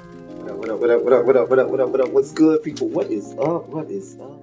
What up, what up, what up, what up, what up, what up, what up, what up? What's good, people? What is up? What is up?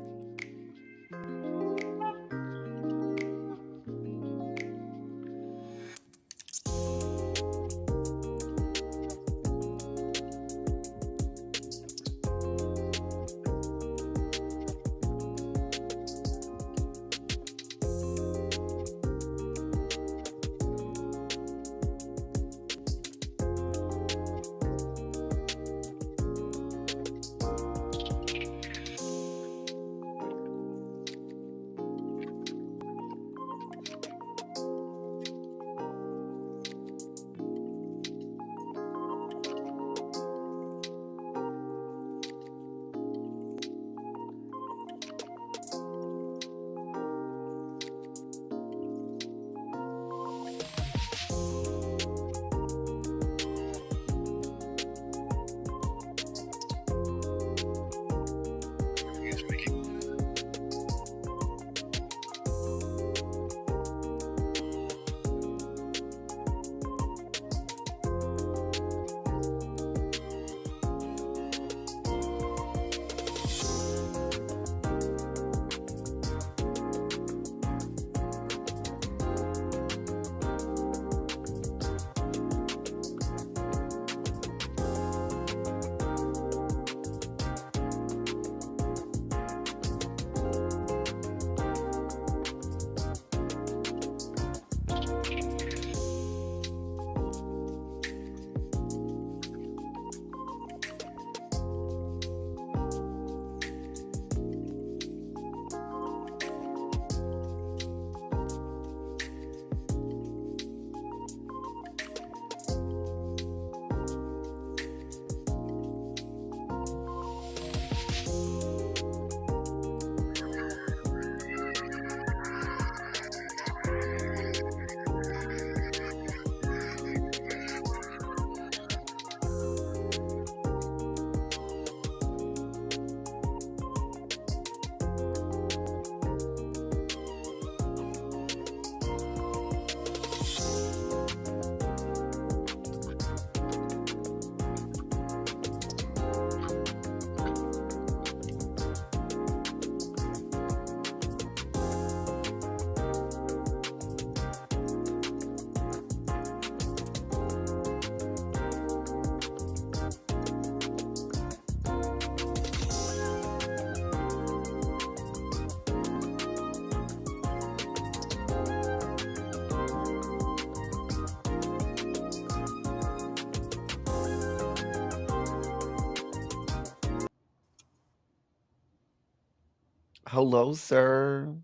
Hello, sir.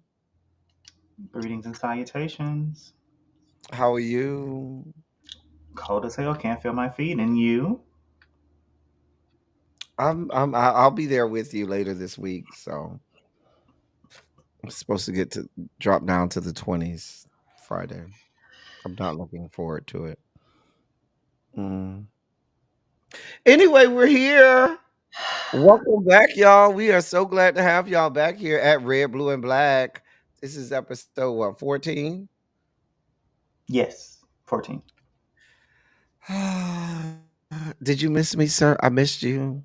Greetings and salutations. How are you? Cold as hell, can't feel my feet. And you? I'll be there with you later this week. So I'm supposed to get to drop down to the 20s Friday. I'm not looking forward to it. Mm. Anyway, we're here. Welcome back, y'all. We are so glad to have y'all back here at Red, Blue, and Black. This is episode what, 14? Yes, 14. Did you miss me, sir? I missed you.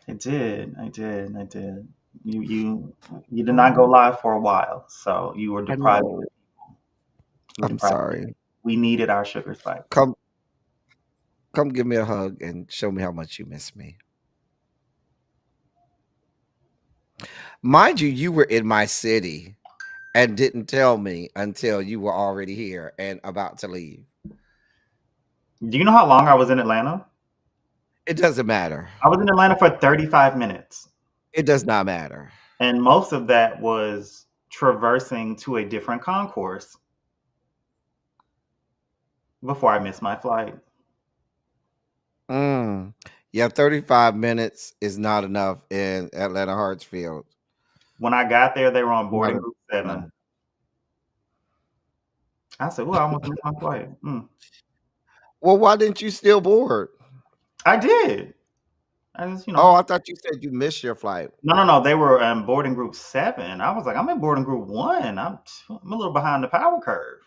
I did. You did not go Oh, live for a while, so you were I deprived. know. You were I'm deprived. sorry. We needed our sugar spikes. Come come give me a hug and show me how much you miss me. Mind you, you were in my city and didn't tell me until you were already here and about to leave. Do you know how long I was in Atlanta? It doesn't matter. I was in Atlanta for 35 minutes, It does not matter. and most of that was traversing to a different concourse before I missed my flight. Mm. Yeah, 35 minutes is not enough in Atlanta Hartsfield. When I got there, they were on Not boarding a- group no. 7. I said, "Well, I almost missed my flight." Well, why didn't you still board? I did. I just, Oh, I thought you said you missed your flight. No. They were boarding group 7. I was like, I'm in boarding group 1. I'm a little behind the power curve.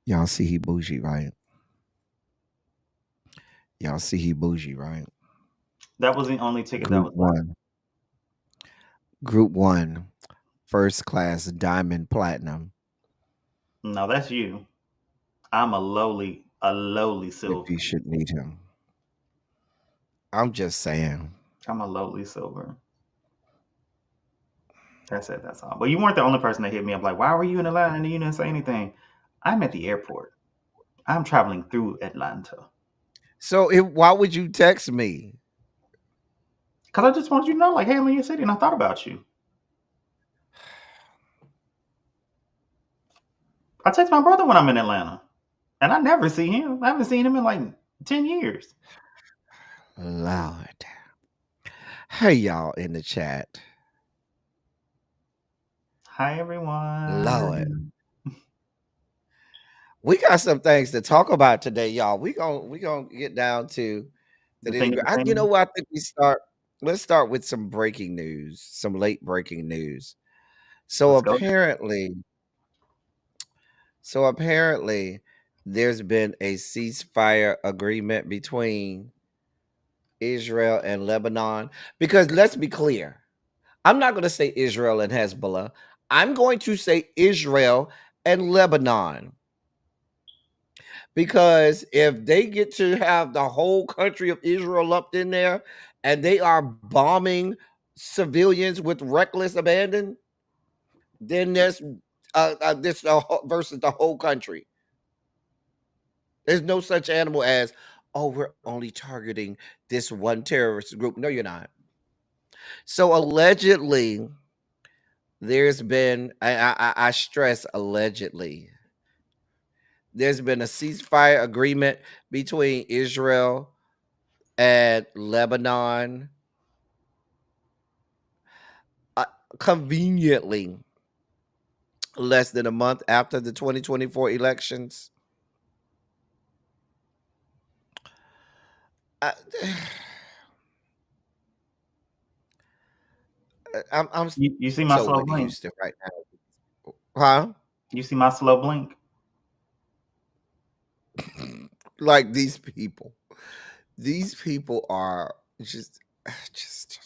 Y'all see he bougie, right? Y'all see he bougie, right? That was the only ticket that Group was left. one. Group one. First class diamond platinum. No, that's you. I'm a lowly If silver. you should meet him. I'm just saying. I'm a lowly silver. That's it. That's all. But you weren't the only person that hit me up like, why were you in Atlanta and you didn't say anything? I'm at the airport. I'm traveling through Atlanta. So why would you text me? Because I just wanted you to know, like, hey, I'm in your city and I thought about you. I text my brother when I'm in Atlanta. And I never see him. I haven't seen him in like 10 years. Lord. Hey, y'all in the chat. Hi, Lord. everyone. We got some things to talk about today, y'all. We gonna get down to the The thing nitty is, the gritty. You know thing. what? I think we start. Let's start with some breaking news, some late breaking news. So Let's go there. apparently, so apparently, there's been a ceasefire agreement between Israel and Lebanon. Because let's be clear, I'm not going to say Israel and Hezbollah. I'm going to say Israel and Lebanon. Because if they get to have the whole country of Israel up in there and they are bombing civilians with reckless abandon, then there's this versus the whole country. There's no such animal as, oh, we're only targeting this one terrorist group. No, you're not. So allegedly, there's been, I stress allegedly, there's been a ceasefire agreement between Israel and Lebanon, uh, conveniently less than a month after the 2024 elections. I, I'm You see my so slow Whitney blink? Houston right now, huh? You see my slow blink? Like these people are just, just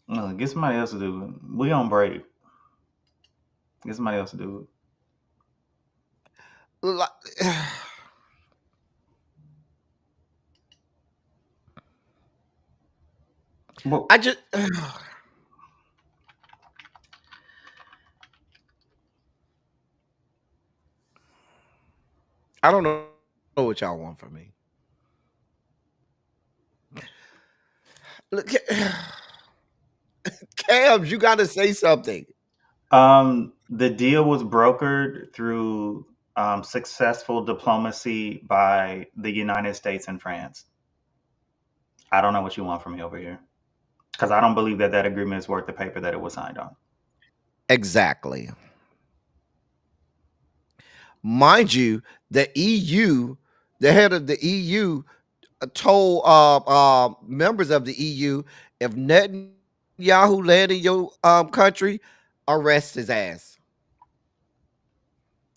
No, get somebody else to do it. We on break. Get somebody else to do like, it. But I just, I don't know what y'all want from me. Look, Kamz, you got to say something. the deal was brokered through successful diplomacy by the United States and France. I don't know what you want from me over here because I don't believe that that agreement is worth the paper that it was signed on. Exactly. Mind you, the EU, the head of the EU, told members of the EU, if Netanyahu land in your country, arrest his ass.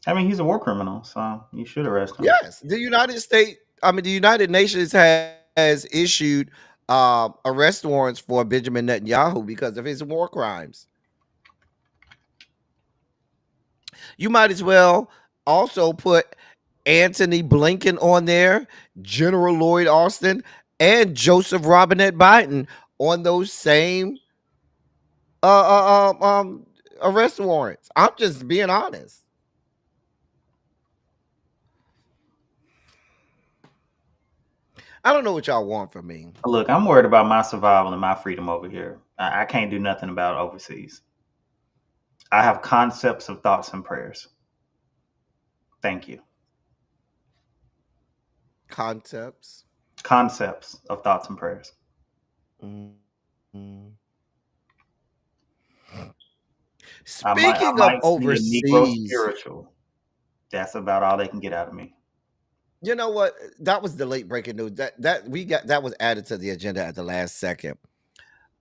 I mean, he's a war criminal, so you should arrest him. Yes, the United States, I mean, the United Nations has issued arrest warrants for Benjamin Netanyahu because of his war crimes. You might as well also put Anthony Blinken on there, General Lloyd Austin, and Joseph Robinette Biden on those same uh, uh, um, um, arrest warrants. I'm just being honest. I don't know what y'all want from me. Look, I'm worried about my survival and my freedom over here. I can't do nothing about overseas. I have concepts of thoughts and prayers. Thank you. Concepts. Concepts of thoughts and prayers. Mm. I Speaking of might be a Negro overseas, spiritual. That's about all they can get out of me. you know what? That was the late breaking news. That we got that was added to the agenda at the last second.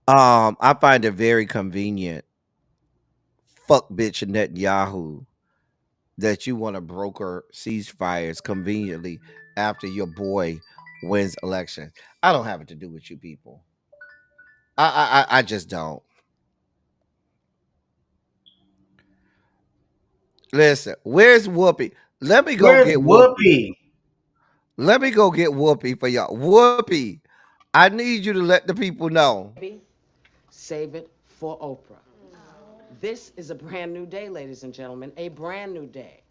I find it very convenient, fuck bitch Netanyahu, that you want to broker ceasefires conveniently after your boy wins elections. I don't have it to do with you people. I just don't. Listen, where's Whoopi? Let me go Where's get Whoopi. Whoopi? Let me go get Whoopi for y'all. Whoopi, I need you to let the people know. Baby, save it for Oprah. This is a brand new day, ladies and gentlemen, a brand new day.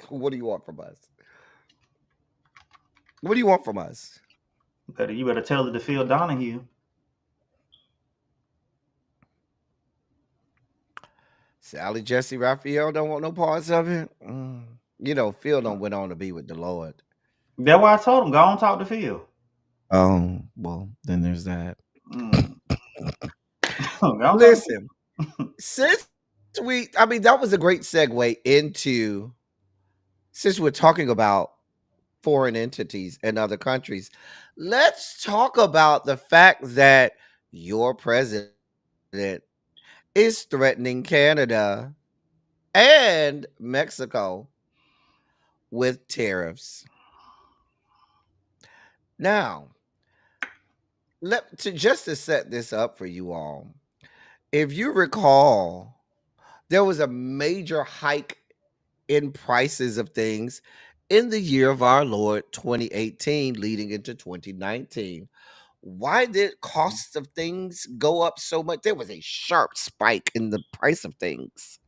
What do you want from us? What do you want from us? You better tell it to Phil Donahue. Sally Jesse Raphael don't want no parts of it. You know, Phil don't went on to be with the Lord. That's why I told him, go on talk to Phil. Oh, well, then there's that. Mm. Go on talk to Listen, since I mean, that was a great segue into, since we're talking about foreign entities and other countries, let's talk about the fact that your president is threatening Canada and Mexico with tariffs. Now, just to set this up for you all, if you recall, there was a major hike in prices of things in the year of our Lord 2018 leading into 2019. Why did costs of things go up so much? There was a sharp spike in the price of things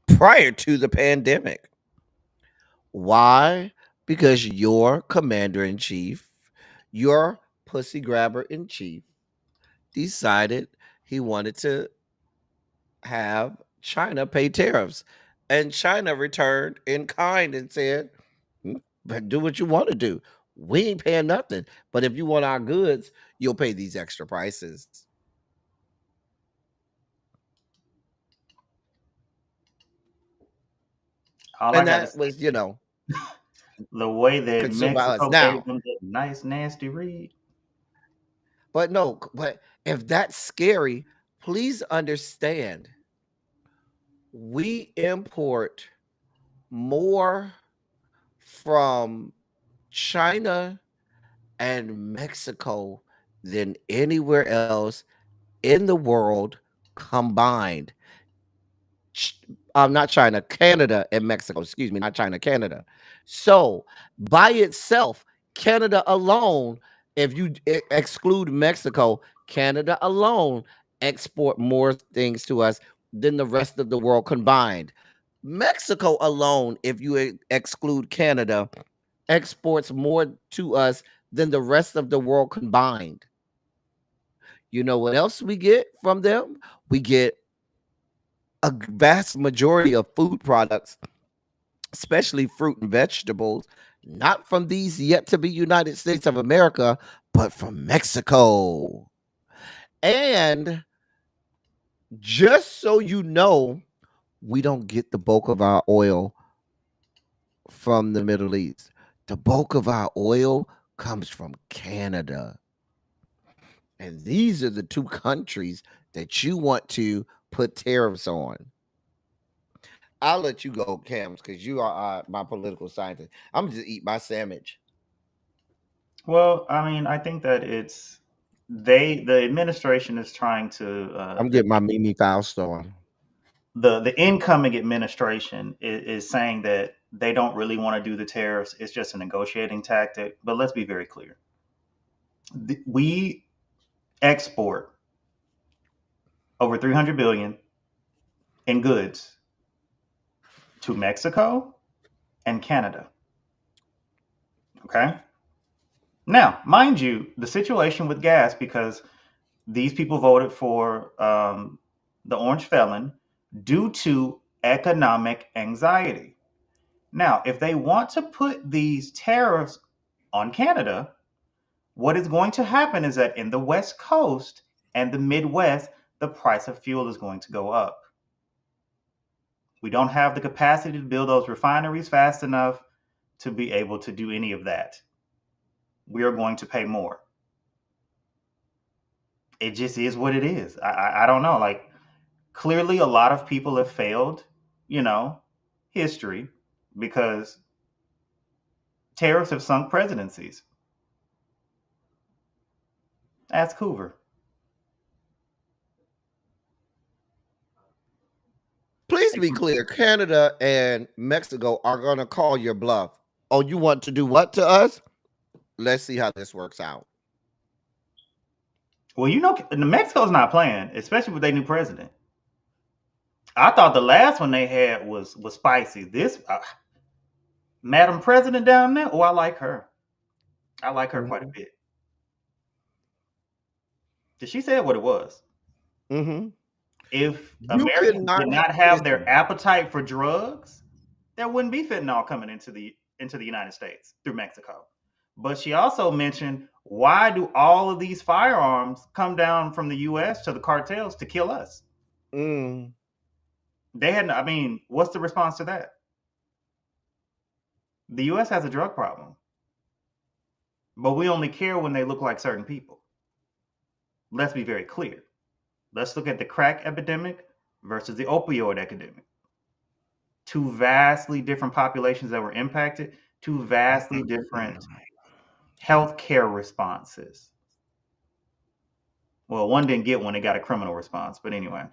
prior to the pandemic. Why? Because your commander in chief, your pussy grabber in chief, decided he wanted to have China pay tariffs. And China returned in kind and said, But do what you want to do. We ain't paying nothing. But if you want our goods, you'll pay these extra prices." all I And got to that say, was, you know, the way that consumed by us. Mexico gave Now, them that nice, nasty read. but no, but if that's scary, please understand we import more from China and Mexico than anywhere else in the world combined. Ch- Not China, Canada and Mexico. Excuse me, not China, Canada. So by itself, Canada alone, if you exclude Mexico, Canada alone export more things to us than the rest of the world combined. Mexico alone, if you exclude Canada, exports more to us than the rest of the world combined. You know what else we get from them? We get a vast majority of food products, especially fruit and vegetables, not from these yet to be United States of America, but from Mexico. And just so you know, we don't get the bulk of our oil from the Middle East. The bulk of our oil comes from Canada. And these are the two countries that you want to put tariffs on. I'll let you go, Kamz, because you are my political scientist. I'm gonna just eat my sandwich. Well, I mean, I think that the administration is trying to I'm getting my Mimi Fausto on. the incoming administration is saying that they don't really want to do the tariffs. It's just a negotiating tactic. But let's be very clear: we export over 300 billion in goods to Mexico and Canada. Okay. Now, mind you, the situation with gas, because these people voted for the orange felon due to economic anxiety. Now, if they want to put these tariffs on Canada, what is going to happen is that in the West Coast and the Midwest, the price of fuel is going to go up. We don't have the capacity to build those refineries fast enough to be able to do any of that. We are going to pay more. It just is what it is. I don't know. Like, clearly, a lot of people have failed, you know. history because tariffs have sunk presidencies. Ask Hoover. Please be clear. Canada and Mexico are going to call your bluff. Oh, you want to do what to us? Let's see how this works out. Well, Mexico's not playing, especially with their new president. I thought the last one they had was spicy. This Madam President down there, oh, I like her. I like her quite a bit. Did she say what it was? Mm-hmm. If You Americans cannot did not have their listen. appetite for drugs, there wouldn't be fentanyl coming into the United States through Mexico. But she also mentioned, why do all of these firearms come down from the U.S. to the cartels to kill us? Mm. They had, I mean, what's the response to that? The U.S. has a drug problem, but we only care when they look like certain people. Let's be very clear. Let's look at the crack epidemic versus the opioid epidemic. Two vastly different populations that were impacted, two vastly different healthcare responses. Well, one didn't get one, it got a criminal response. But anyway.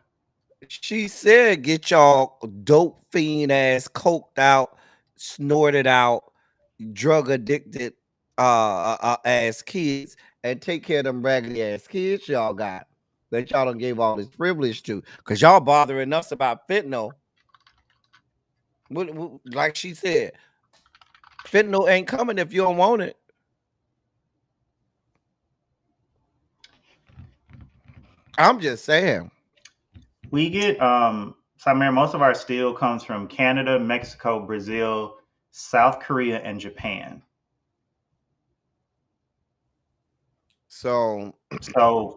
She said, get y'all dope fiend ass, coked out, snorted out, drug addicted ass kids and take care of them raggedy ass kids y'all got that y'all done gave all this privilege to. Because y'all bothering us about fentanyl. Like she said, fentanyl ain't coming if you don't want it. I'm just saying. We get Samir, most of our steel comes from Canada, Mexico, Brazil, South Korea, and Japan. So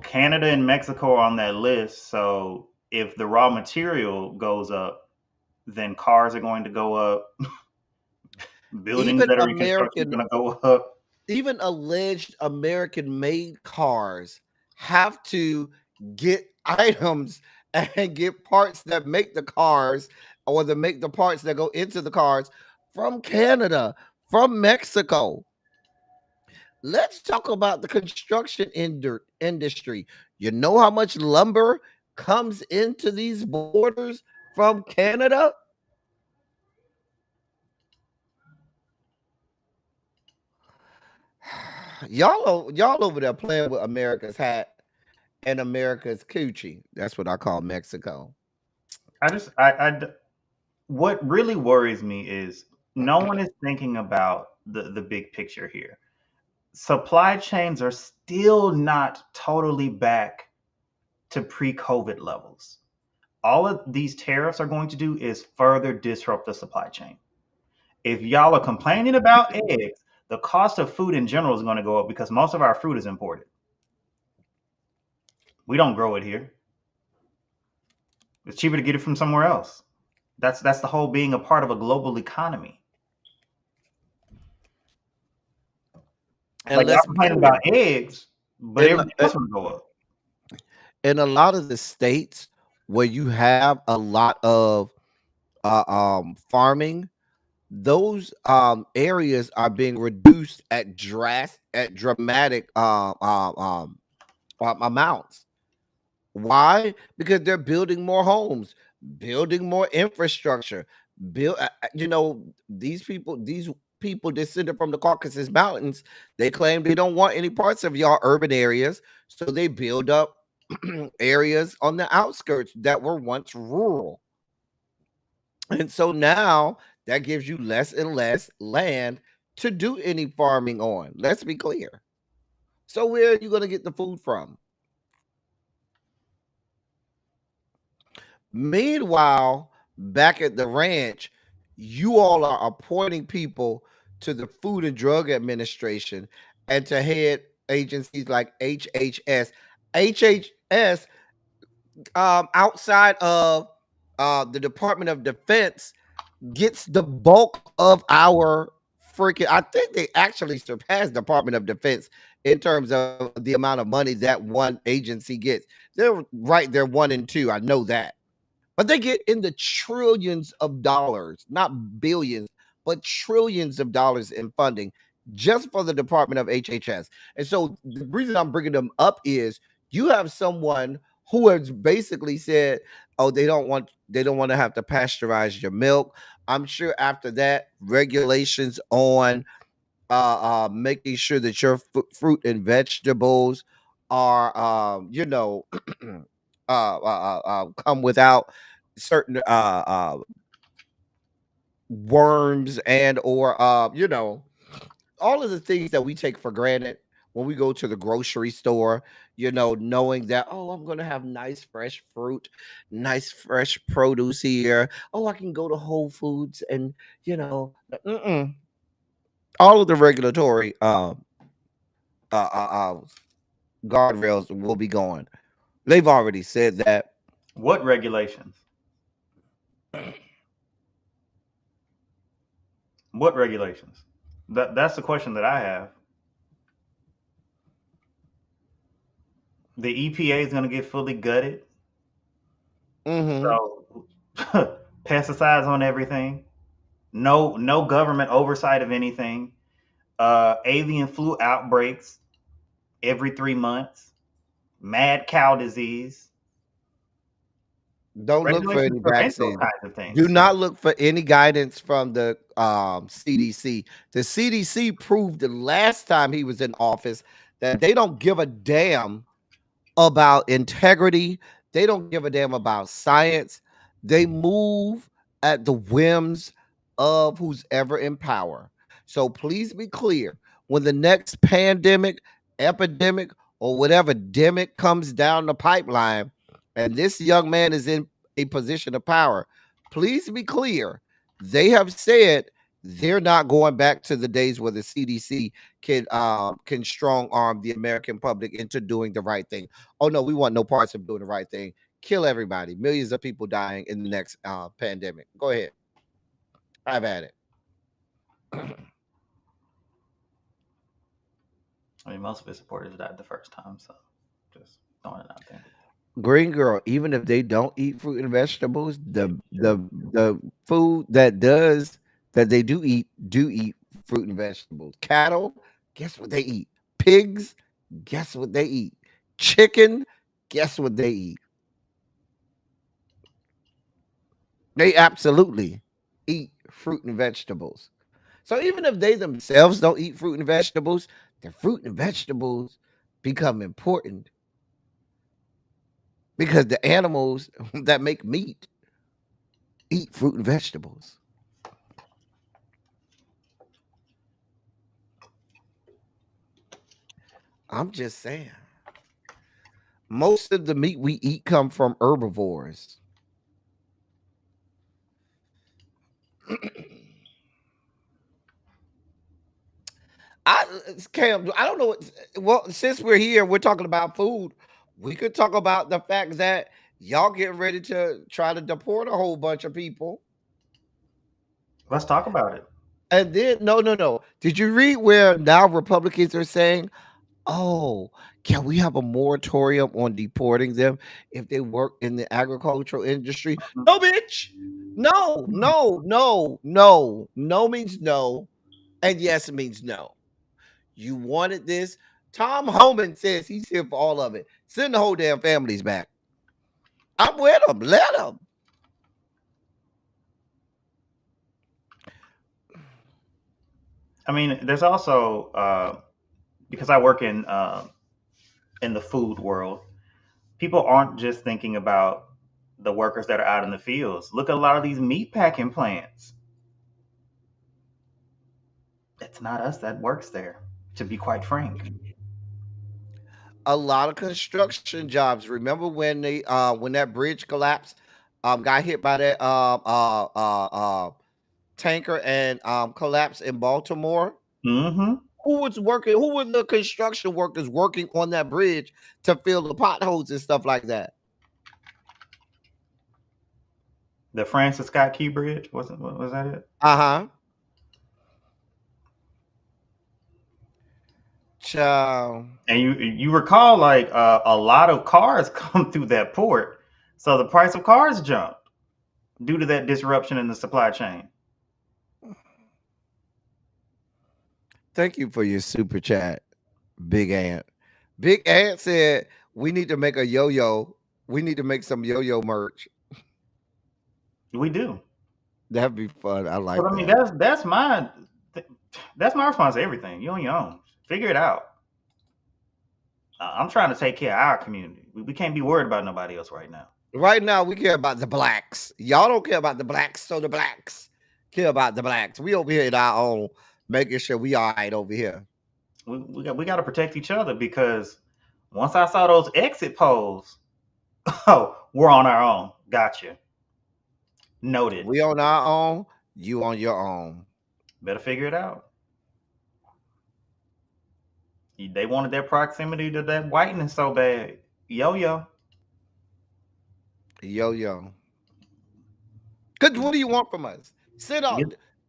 Canada and Mexico are on that list. So if the raw material goes up, then cars are going to go up. Buildings even that are reconstructed are American, going to go up. even alleged American made cars have to get items and get parts that make the cars or that make the parts that go into the cars from Canada, from Mexico. Let's talk about the construction industry. You know how much lumber comes into these borders from Canada? Y'all over there playing with America's hat and America's coochie. That's what I call Mexico. What really worries me is no one is thinking about the big picture here. Supply chains are still not totally back to pre-COVID levels. All of these tariffs are going to do is further disrupt the supply chain. If y'all are complaining about eggs, the cost of food in general is going to go up because most of our fruit is imported. We don't grow it here. It's cheaper to get it from somewhere else. That's the whole being a part of a global economy. And like y'all let's be complaining clear. about eggs, but everything else will go up. In a lot of the states where you have a lot of farming, those areas are being reduced at dramatic amounts. Why? Because they're building more homes, building more infrastructure. These people descended from the Caucasus Mountains. They claim they don't want any parts of y'all urban areas, so they build up areas on the outskirts that were once rural. And so now that gives you less and less land to do any farming on. Let's be clear. So where are you going to get the food from? Meanwhile, back at the ranch, you all are appointing people to the Food and Drug Administration and to head agencies like HHS. HHS, outside of the Department of Defense, gets the bulk of our freaking. I think they actually surpassed Department of Defense in terms of the amount of money that one agency gets. They're right there, 1 and 2. I know that. but they get in the trillions of dollars, not billions, but trillions of dollars in funding just for the Department of HHS. And so the reason I'm bringing them up is you have someone who has basically said, "Oh, they don't want to have to pasteurize your milk." I'm sure after that, regulations on making sure that your fruit and vegetables are, come without certain worms and or all of the things that we take for granted when we go to the grocery store, knowing that, oh, I'm going to have nice fresh fruit, nice fresh produce here. Oh, I can go to Whole Foods and, mm-mm. All of the regulatory uh, uh, uh, guardrails will be gone. They've already said that. What regulations? What regulations? That's the question that I have. The EPA is going to get fully gutted. Hmm. So pesticides on everything. No government oversight of anything. Avian flu outbreaks every 3 months. Mad cow disease. Don't look for Regulations any prevent those vaccines. kinds of Do things. not look for any guidance from the CDC. The CDC proved the last time he was in office that they don't give a damn about integrity. They don't give a damn about science. They move at the whims of who's ever in power. So please be clear, when the next pandemic, epidemic, or whatever demic comes down the pipeline, and this young man is in a position of power, please be clear. They have said they're not going back to the days where the CDC can strong arm the American public into doing the right thing. Oh no, we want no parts of doing the right thing. Kill everybody. Millions of people dying in the next pandemic. Go ahead. I've had it. I mean, most of his supporters died the first time, so just throwing it out there. Green girl, even if they don't eat fruit and vegetables, They the food that they do eat fruit and vegetables. Cattle, guess what they eat? Pigs, guess what they eat? Chicken, guess what they eat? They absolutely eat fruit and vegetables. So even if they themselves don't eat fruit and vegetables, the fruit and vegetables become important because the animals that make meat eat fruit and vegetables. I'm just saying. Most of the meat we eat come from herbivores. I Cam, I don't know what, well, since we're here, we're talking about food. We could talk about the fact that y'all getting ready to try to deport a whole bunch of people. Let's talk about it. And then no, no, no. Did you read where now Republicans are saying, "Oh, can we have a moratorium on deporting them if they work in the agricultural industry?" No, bitch. No, no, no, no. No means no, and yes means no. You wanted this. Tom Homan says he's here for all of it. Send the whole damn families back. I'm with them. Let them. I mean, there's also because I work in the food world. People aren't just thinking about the workers that are out in the fields. Look at a lot of these meat packing plants. It's not us that works there, to be quite frank. A lot of construction jobs. Remember when that bridge collapsed, got hit by that tanker and collapsed in Baltimore? Mm-hmm. Who was working? Who were the construction workers working on that bridge to fill the potholes and stuff like that? The Francis Scott Key Bridge wasn't was that it? Uh-huh. Child. And you recall like a lot of cars come through that port, so the price of cars jumped. due to that disruption in the supply chain. Thank you for your super chat, Big Ant. Big Ant said we need to make a yo-yo. We need to make some yo-yo merch. We do. That'd be fun. I But like I mean, that. that's my response to everything. You on your own. Figure it out. I'm trying to take care of our community. We can't be worried about nobody else right now. Right now, we care about the blacks. Y'all don't care about the blacks, so the blacks care about the blacks. We over here in our own, making sure we all right over here. We got to protect each other, because once I saw those exit polls, oh, we're on our own. Gotcha. Noted. We on our own. You on your own. Better figure it out. They wanted their proximity to that whiteness so bad. Yo. Yo. Because what do you want from us? Sit Yeah. up.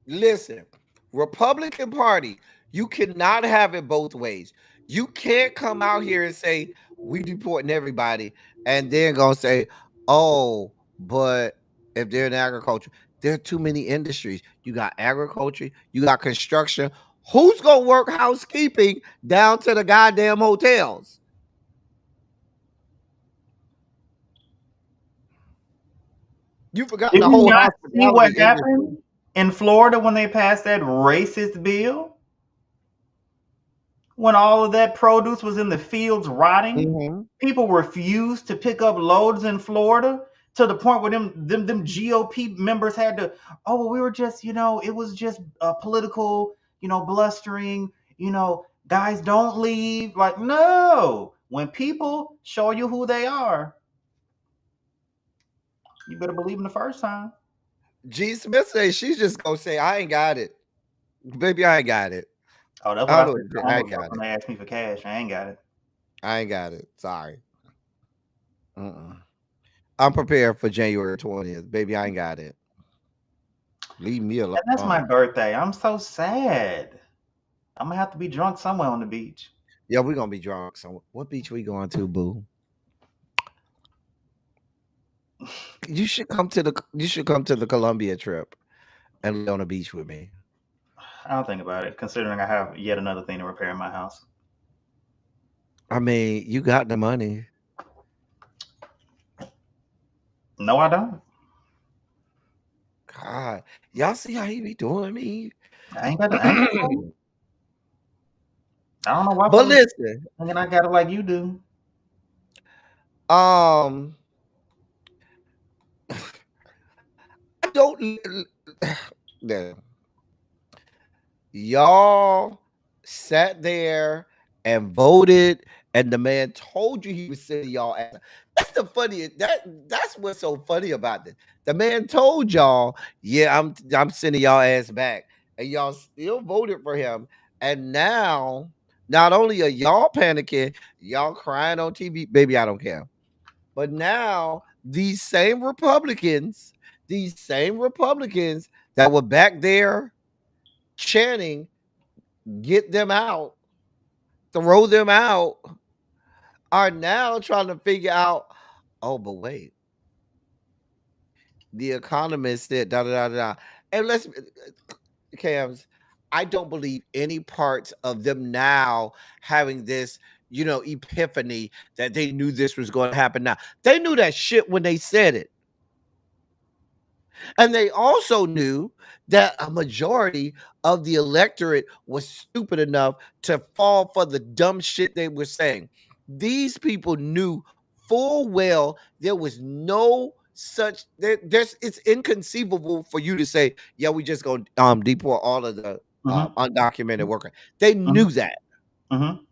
Listen, Republican Party, you cannot have it both ways. You can't come out here and say, we deporting everybody, and then gonna say, oh, but if they're in agriculture, there are too many industries. You got agriculture, you got construction. Who's gonna work housekeeping down to the goddamn hotels? You forgot Did the you whole not see what hospitality industry. happened in Florida when they passed that racist bill? When all of that produce was in the fields rotting, Mm-hmm. people refused to pick up loads in Florida, to the point where them GOP members had to, oh, well, we were just, it was just political, blustering, guys, don't leave. Like, no, when people show you who they are, you better believe them the first time. G. Smith says she's just gonna say, I ain't got it. Baby, I ain't got it. Oh, that's what I I know said to I ain't got when it. they asked me for cash. I ain't got it. I ain't got it. Sorry. I'm prepared for January 20th. Baby, I ain't got it. Leave me alone. And that's my birthday. I'm so sad. I'm gonna have to be drunk somewhere on the beach. Yeah, we're gonna be drunk. So what beach we going to, boo? You should come to the Columbia trip and lay on the beach with me. I'll think about it, considering I have yet another thing to repair in my house. I mean, you got the money. No, I don't. God, y'all see how he be doing me? I ain't got the. I don't know why But folks listen, thinking I got it like you do. I don't. Yeah. Y'all sat there and voted, and the man told you he was sending y'all ass. That's the funniest. That's what's so funny about this. The man told y'all, yeah, I'm sending y'all ass back, and y'all still voted for him. And now, not only are y'all panicking, y'all crying on TV, baby, I don't care. But now these same Republicans that were back there chanting, get them out, throw them out, are now trying to figure out, oh, but wait, the economist said da da da da. And let's, Kamz, I don't believe any parts of them now having this, epiphany that they knew this was going to happen now. They knew that shit when they said it. And they also knew that a majority of the electorate was stupid enough to fall for the dumb shit they were saying. These people knew full well there was no such there's it's inconceivable for you to say, yeah, we just gonna deport all of the undocumented workers. They knew that. Mm-hmm.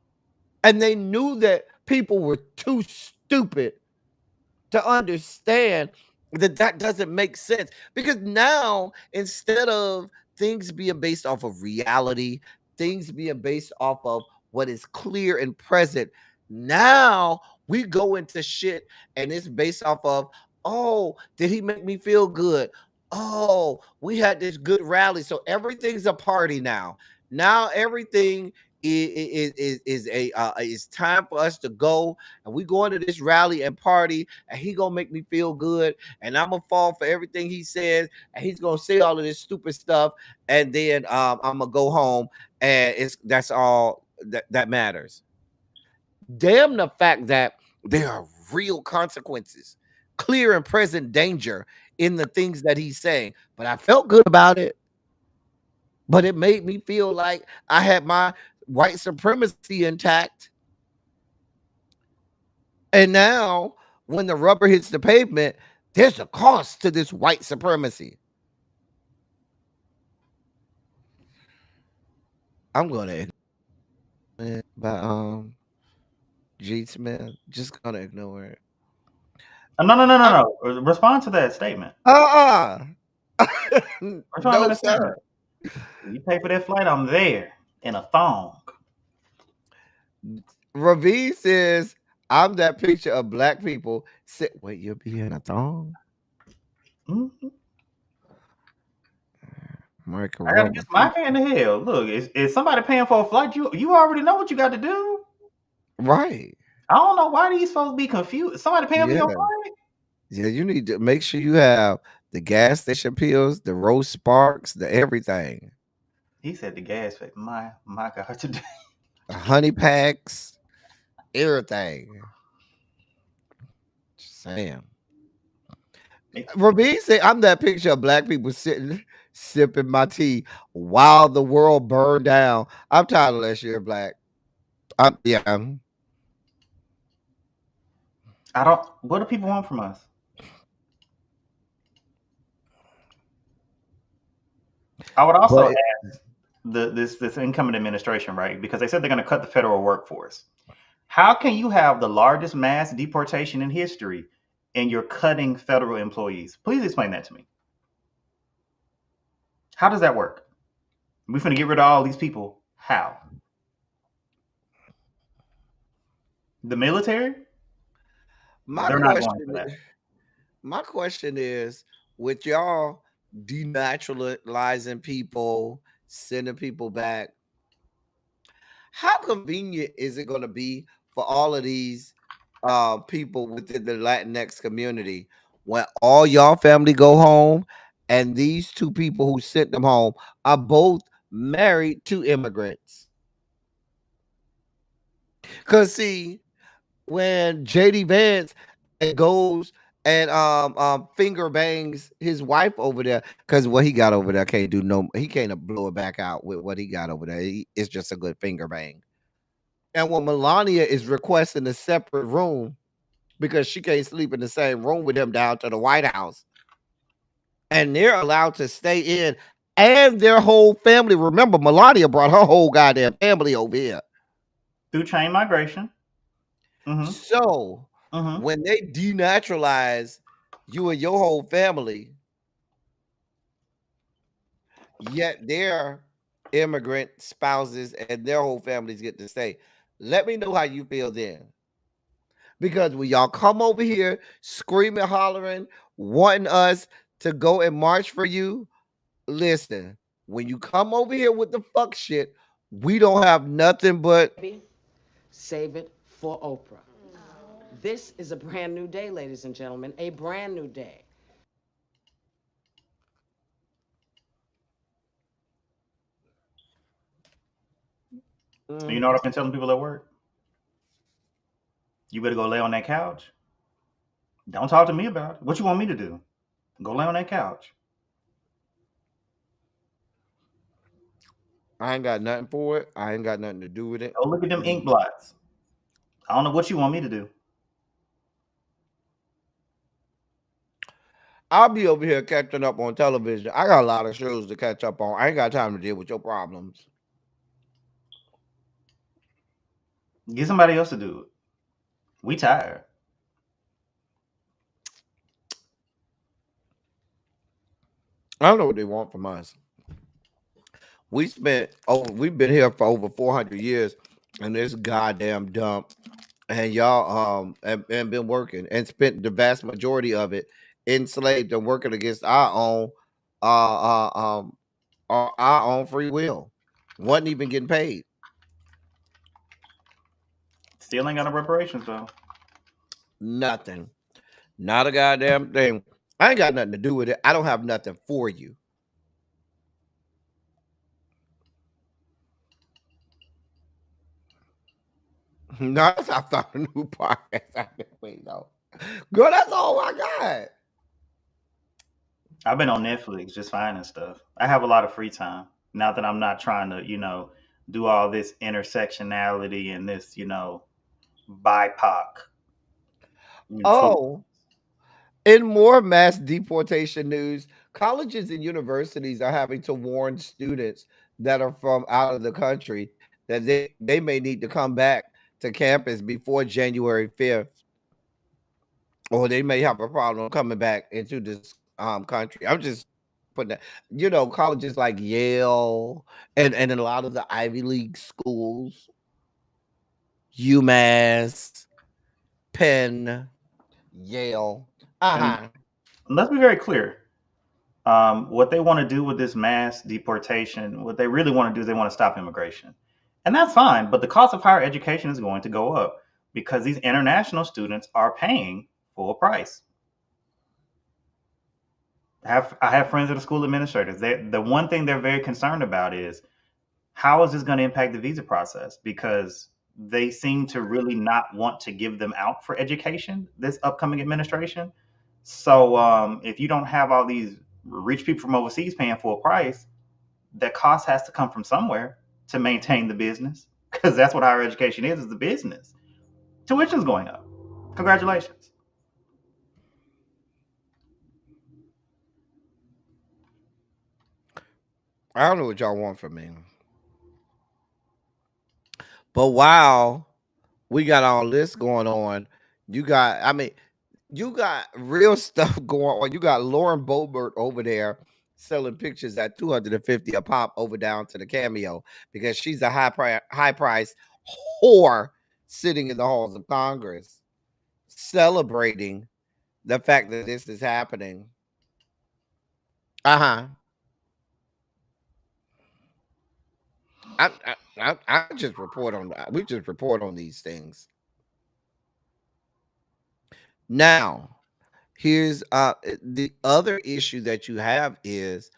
And they knew that people were too stupid to understand that doesn't make sense, because now, instead of things being based off of reality, things being based off of what is clear and present, now we go into shit and it's based off of, oh, did he make me feel good? Oh, we had this good rally, so everything's a party now. Now everything is a it's time for us to go, and we going to this rally and party, and he gonna make me feel good, and I'm gonna fall for everything he says, and he's gonna say all of this stupid stuff, and then I'm gonna go home, and that's all that matters. Damn the fact that there are real consequences, clear and present danger in the things that he's saying. But I felt good about it. But it made me feel like I had my white supremacy intact. And now, when the rubber hits the pavement, there's a cost to this white supremacy. I'm gonna ignore it by G Smith. Just gonna ignore it. No, no, no, no, I, no. Respond to that statement. uh Respond to no, that statement. sir. You pay for that flight, I'm there in a thong. Ravi says, I'm that picture of black people. Wait, you'll be in a thong? Mhm. Mark I gotta Roman. kiss my hand to hell. Look, is somebody paying for a flight? You already know what you got to do. Right. I don't know why these folks be confused. Somebody paying for Yeah. your flight? Yeah, you need to make sure you have the gas station pills, the roast sparks, the everything. He said the gas fee. My God, today. Honey packs, everything. Just saying. Rabin said, I'm that picture of black people sitting, sipping my tea while the world burned down. I'm tired of that shit, black. Yeah. I don't. What do people want from us? I would also But ask this incoming administration, right? Because they said they're going to cut the federal workforce. How can you have the largest mass deportation in history and you're cutting federal employees? Please explain that to me. How does that work? We're going to get rid of all these people. How? The military? my They're not going for question that. my question is, with y'all denaturalizing people, sending people back, how convenient is it going to be for all of these people within the Latinx community when all y'all family go home and these two people who sent them home are both married to immigrants? Because see, when JD Vance goes and finger bangs his wife over there, because what he got over there can't do no, he can't blow it back out with what he got over there. It's just a good finger bang. And when Melania is requesting a separate room because she can't sleep in the same room with him down to the White House, and they're allowed to stay in, and their whole family. Remember, Melania brought her whole goddamn family over here. Through chain migration. Mm-hmm. So Mm-hmm. when they denaturalize you and your whole family, yet their immigrant spouses and their whole families get to stay. Let me know how you feel then. Because when y'all come over here screaming, hollering, wanting us to go and march for you, listen, when you come over here with the fuck shit, we don't have nothing but Save it for Oprah. This is a brand new day, ladies and gentlemen, a brand new day. You know what I've been telling people at work? You better go lay on that couch. Don't talk to me about it. What you want me to do? Go lay on that couch. I ain't got nothing for it. I ain't got nothing to do with it. Go look at them ink blots. I don't know what you want me to do. I'll be over here catching up on television. I got a lot of shows to catch up on. I ain't got time to deal with your problems. Get somebody else to do it. We tired. I don't know what they want from us. We've been here for over 400 years in this goddamn dump, and y'all and been working and spent the vast majority of it enslaved and working against our own uh, uh um our own free will. Wasn't even getting paid. Still ain't got no reparations though. Nothing. Not a goddamn thing. I ain't got nothing to do with it. I don't have nothing for you. No, I found a new podcast I've been waiting on. Girl, that's all I got. I've been on Netflix just finding stuff. I have a lot of free time now that I'm not trying to, do all this intersectionality and this, BIPOC influence. Oh, in more mass deportation news, colleges and universities are having to warn students that are from out of the country that they may need to come back to campus before January 5th, or they may have a problem coming back into this country. I'm just putting that, colleges like Yale and a lot of the Ivy League schools, UMass, Penn, Yale. And Uh-huh. let's be very clear. What they want to do with this mass deportation, what they really want to do is they want to stop immigration. And that's fine, but the cost of higher education is going to go up because these international students are paying full price. I have friends that are school administrators. The one thing they're very concerned about is how is this going to impact the visa process? Because they seem to really not want to give them out for education, this upcoming administration. So if you don't have all these rich people from overseas paying full price, that cost has to come from somewhere to maintain the business, because that's what higher education is the business. Tuition's going up. Congratulations. I don't know what y'all want from me. But while we got all this going on, you got real stuff going on. You got Lauren Boebert over there selling pictures at 250 a pop over down to the Cameo because she's a high price whore sitting in the halls of Congress celebrating the fact that this is happening. Uh-huh. I just report on we just report on these things. Now, here's the other issue that you have is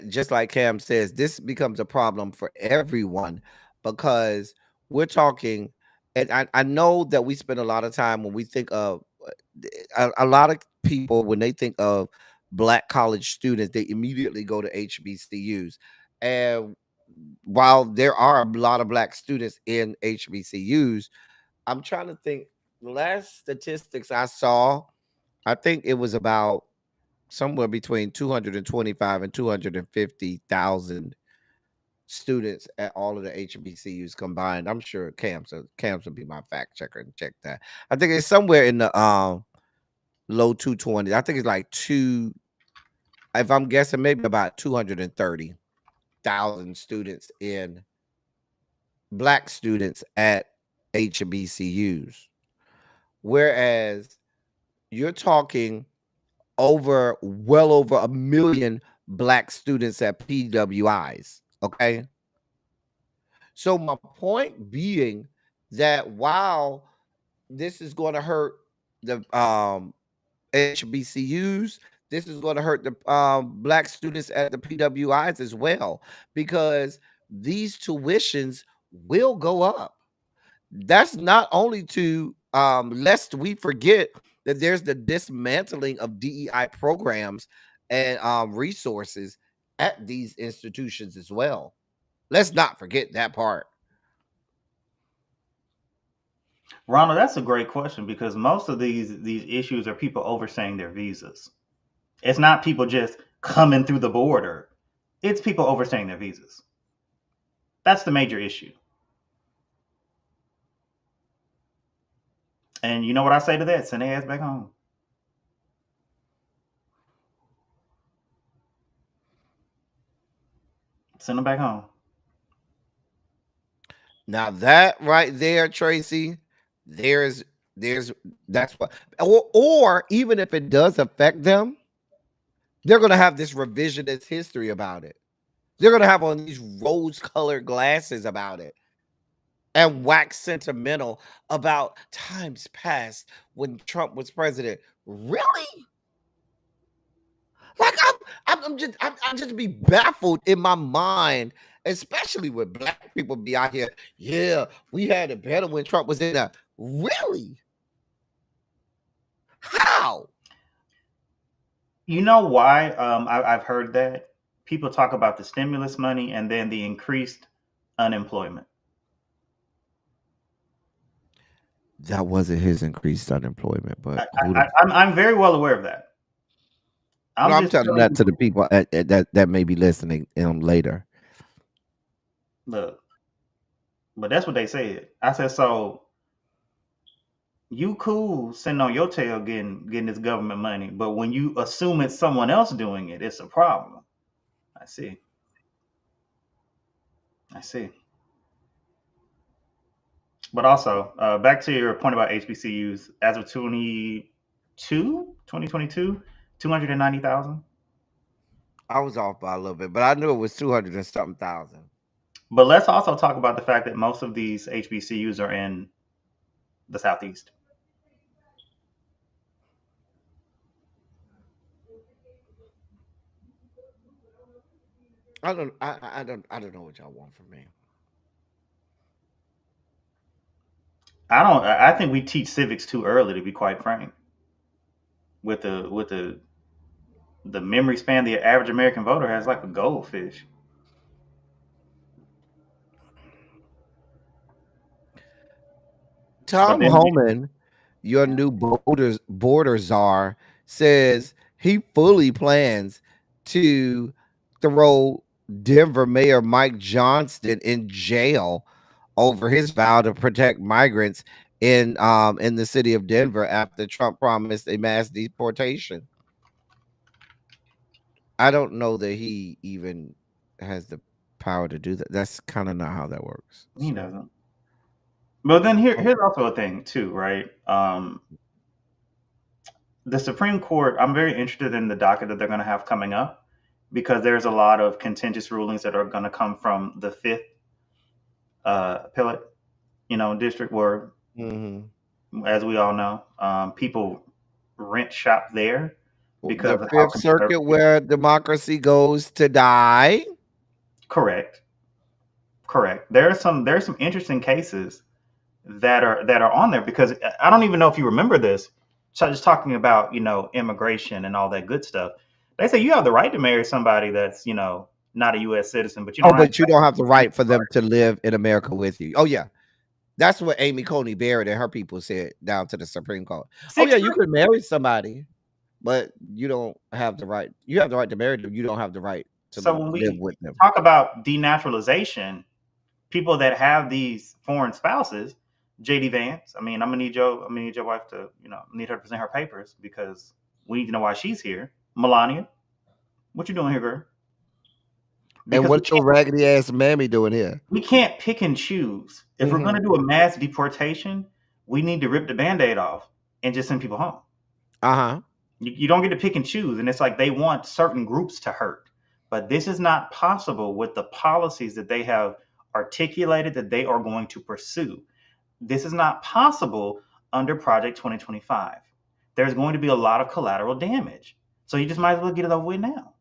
just like Cam says, this becomes a problem for everyone because we're talking, and I know that we spend a lot of time when we think of a lot of people when they think of black college students, they immediately go to HBCUs. And while there are a lot of black students in HBCUs, I'm trying to think. The last statistics I saw, I think it was about somewhere between 225 and 250,000 students at all of the HBCUs combined. I'm sure Cam's will be my fact checker and check that. I think it's somewhere in the low 220s. I think it's like two, if I'm guessing, maybe about 230,000 students in black students at HBCUs. Whereas you're talking well over a million black students at PWIs. Okay. So my point being that while this is going to hurt the HBCUs, this is going to hurt the black students at the PWIs as well, because these tuitions will go up. That's not only to lest we forget that there's the dismantling of DEI programs and resources at these institutions as well. Let's not forget that part. Ronald, that's a great question because most of these issues are people overstaying their visas. It's not people just coming through the border. It's people overstaying their visas. That's the major issue. And you know what I say to that? Send their ass back home. Send them back home. Now that right there, Tracy, there's there's that's what, or even if it does affect them, they're gonna have this revisionist history about it. They're gonna have on these rose-colored glasses about it. and wax sentimental about times past when Trump was president. Really? Like I'm just be baffled in my mind, especially with black people be out here. Yeah, we had it better when Trump was in there. Really? How? You know why? I've heard that people talk about the stimulus money and then the increased unemployment. That wasn't his increased unemployment, but who the I'm very well aware of that. no, I'm I'm just telling telling that you, to the people that may be listening later. look, but that's what they said. I said, so you cool sitting on your tail getting this government money, but when you assume it's someone else doing it, it's a problem. I see. I see. But also, back to your point about HBCUs, as of 2022, 290,000. I was off by a little bit, but I knew it was 200 and something thousand. But let's also talk about the fact that most of these HBCUs are in the Southeast. I don't know what y'all want from me. I don't. I think we teach civics too early, to be quite frank. With the memory span the average American voter has, like a goldfish. But Tom then, Homan, your new border czar, says he fully plans to throw Denver Mayor Mike Johnston in jail over his vow to protect migrants in the city of Denver after Trump promised a mass deportation. I don't know that he even has the power to do that. That's kind of not how that works. he So, doesn't. But then oh, here's also a thing too, right? The Supreme Court. I'm very interested in the docket that they're going to have coming up because there's a lot of contentious rulings that are going to come from the fifth appellate, district where, mhm. as we all know, people rent shop there The because of how Fifth Circuit, conservative. where democracy goes to die. Correct, correct. There's some interesting cases that are on there because I don't even know if you remember this. So just talking about immigration and all that good stuff. They say you have the right to marry somebody that's not a U.S. citizen, but you Oh, don't have but you don't have the green right for them card. to live in America with you. Oh yeah, that's what Amy Coney Barrett and her people said down to the Supreme Court. Oh Six. yeah, you can marry somebody, but you don't have the right. You have the right to marry them. You don't have the right to So when live we with them. talk about denaturalization, people that have these foreign spouses, JD Vance. I mean, I'm gonna need your wife to, need her to present her papers because we need to know why she's here. Melania, what you doing here, girl? And Because we what's your raggedy ass mammy doing here? we can't pick and choose. If we're going to Hmm. do a mass deportation, we need to rip the band-aid off and just send people home. Uh huh. You don't get to pick and choose, and it's like they want certain groups to hurt. But this is not possible with the policies that they have articulated that they are going to pursue. This is not possible under Project 2025. There's going to be a lot of collateral damage. So you just might as well get it over with now.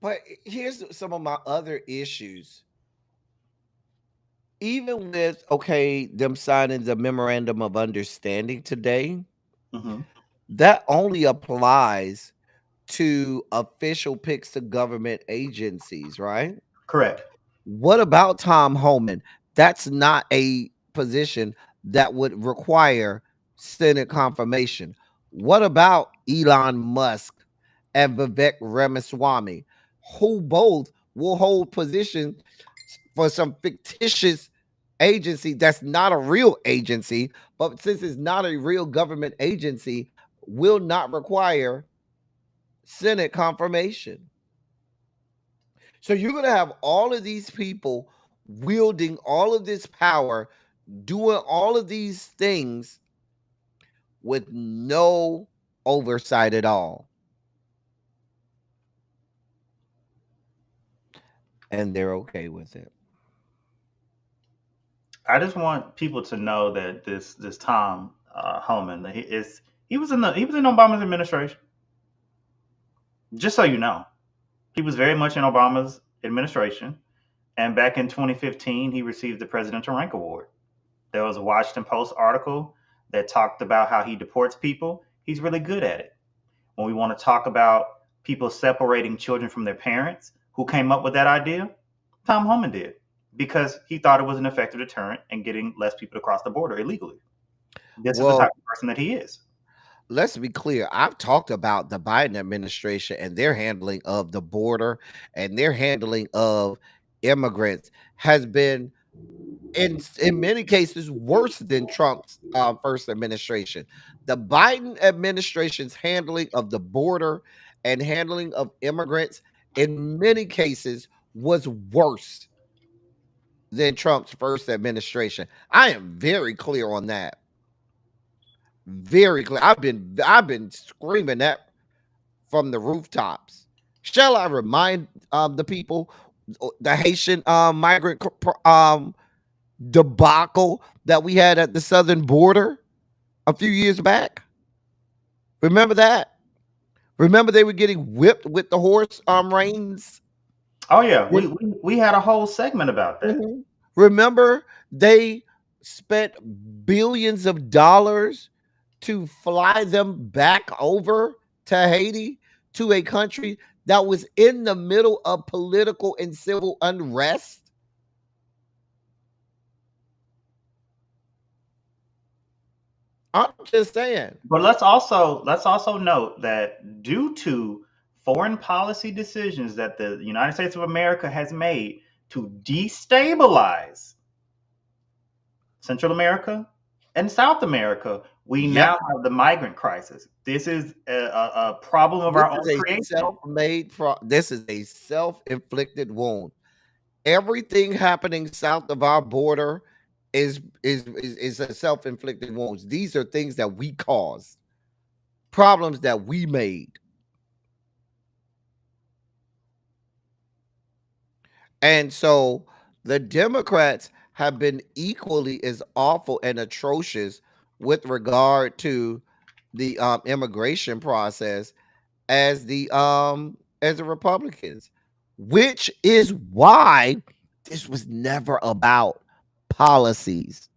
But here's some of my other issues. Even with them signing the memorandum of understanding today, Hmm. that only applies to official picks of government agencies, right? Correct. What about Tom Homan? That's not a position that would require Senate confirmation. What about Elon Musk and Vivek Ramaswamy, who both will hold positions for some fictitious agency that's not a real agency, but since it's not a real government agency, will not require Senate confirmation. So you're going to have all of these people wielding all of this power, doing all of these things with no oversight at all. And they're okay with it. I just want people to know that this Tom Homan, he was in Obama's administration. Just so you know, he was very much in Obama's administration. And back in 2015, he received the Presidential Rank Award. There was a Washington Post article that talked about how he deports people. He's really good at it. When we want to talk about people separating children from their parents, who came up with that idea? Tom Homan did, because he thought it was an effective deterrent in getting less people to cross the border illegally. This is the type Well, of person that he is. let's be clear. I've talked about the Biden administration and their handling of the border and their handling of immigrants has been in many cases worse than Trump's first administration. The Biden administration's handling of the border and handling of immigrants in many cases was worse than Trump's first administration. I am very clear on that. Very clear. I've been screaming that from the rooftops. Shall I remind the people the Haitian migrant debacle that we had at the southern border a few years back? Remember that? Remember they were getting whipped with the horse reins? Oh yeah, we had a whole segment about that. Mhm. Remember they spent billions of dollars to fly them back over to Haiti, to a country that was in the middle of political and civil unrest? I'm just saying. But let's also note that due to foreign policy decisions that the United States of America has made to destabilize Central America and South America, we Yep. now have the migrant crisis. This is a problem of our own creation. This is a self-inflicted wound. Everything happening south of our border is a self-inflicted wounds. These are things that we caused, problems that we made. And so the Democrats have been equally as awful and atrocious with regard to the immigration process as the Republicans, which is why this was never about policies.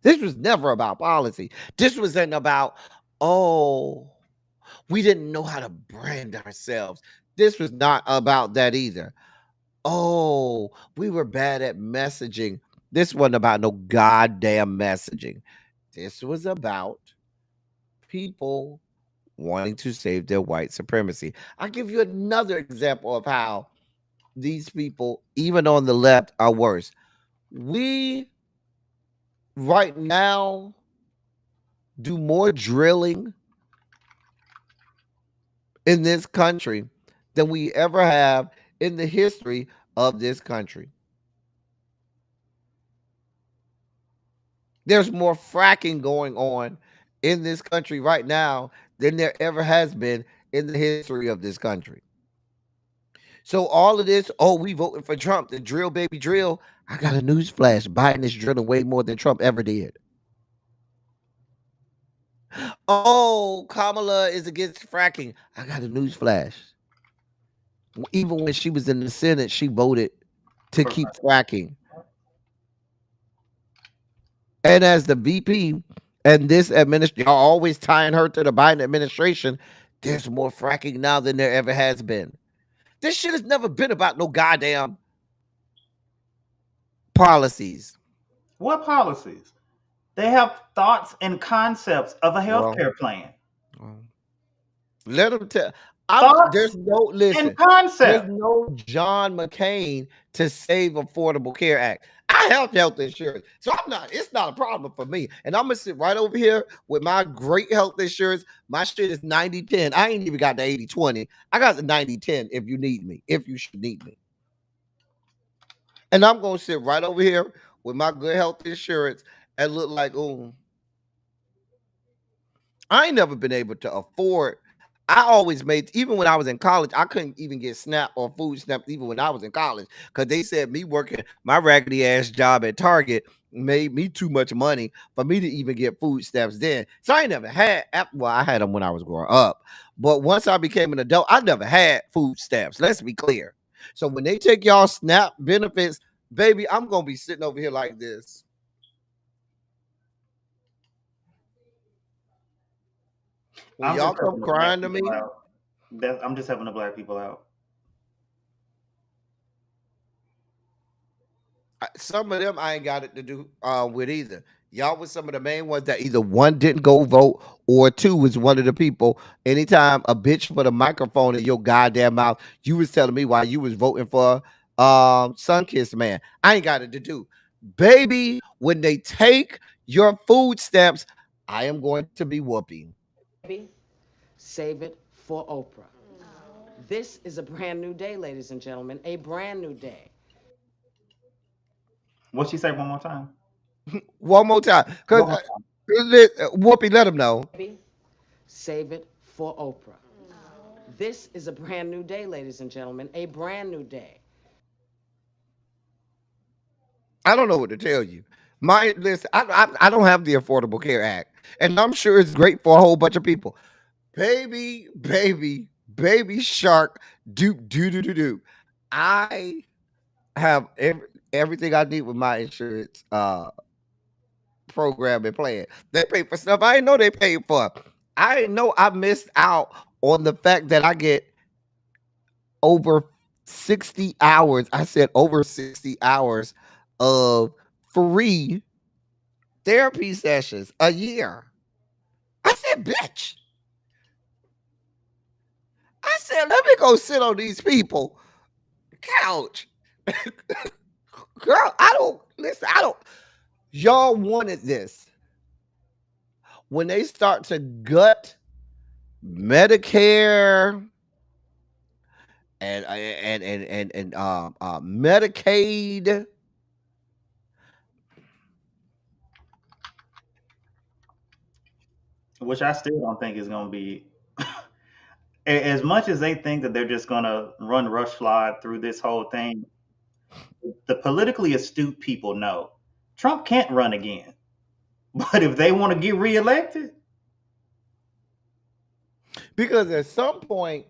This was never about policy. This wasn't about, oh, we didn't know how to brand ourselves. This was not about that either. Oh, we were bad at messaging. This wasn't about no goddamn messaging. This was about people wanting to save their white supremacy. I'll give you another example of how these people, even on the left, are worse. We right now do more drilling in this country than we ever have in the history of this country. There's more fracking going on in this country right now than there ever has been in the history of this country. So all of this, oh, we voting for Trump, the drill baby drill. I got a news flash. Biden is drilling way more than Trump ever did. Oh, Kamala is against fracking. I got a news flash. Even when she was in the Senate, she voted to keep fracking. And as the VP and this administration, y'all always tying her to the Biden administration, there's more fracking now than there ever has been. This shit has never been about no goddamn policies. What policies? They have thoughts and concepts of a healthcare plan. Let them tell. There's no listen. And concept. There's no John McCain to save Affordable Care Act. I have health insurance, so I'm not. It's not a problem for me. And I'm gonna sit right over here with my great health insurance. My shit is 90-10. I ain't even got the 80-20. I got the 90-10 if you need me, if you should need me. And I'm gonna sit right over here with my good health insurance and look like, oh, I ain't never been able to afford. I always made, even when I was in college, I couldn't even get SNAP or food stamps even when I was in college because they said me working my raggedy ass job at Target made me too much money for me to even get food stamps then. So I ain't never had, well, I had them when I was growing up. But once I became an adult, I never had food stamps. Let's be clear. So when they take y'all SNAP benefits, baby, I'm going to be sitting over here like this. When I'm y'all just come helping the black crying to people me, out. I'm just helping the black people out. some of them I ain't got it to do with either. Y'all was some of the main ones that either one didn't go vote or two was one of the people. Anytime a bitch put a microphone in your goddamn mouth, you was telling me why you was voting for Sunkissed Man. I ain't got it to do. Baby, when they take your food stamps, I am going to be whooping. Baby, save it for Oprah. This is a brand new day, ladies and gentlemen, a brand new day. What she say one more time? One more time. Because One more time. Whoopi, let them know. Baby, save it for Oprah. This is a brand new day, ladies and gentlemen, a brand new day. I don't know what to tell you. My listen, I don't have the Affordable Care Act, and I'm sure it's great for a whole bunch of people. Baby shark, do. I have everything I need with my insurance program and plan. They pay for stuff I didn't know they paid for. I didn't know I missed out on the fact that I get over 60 hours. I said over 60 hours of free therapy sessions a year. I said, bitch. I said, let me go sit on these people couch. Girl, I don't listen. I don't. Y'all wanted this. When they start to gut Medicare and Medicaid, Which I still don't think is going to be as much as they think that they're just going to run roughshod through this whole thing. The politically astute people know Trump can't run again. But if they want to get reelected, because at some point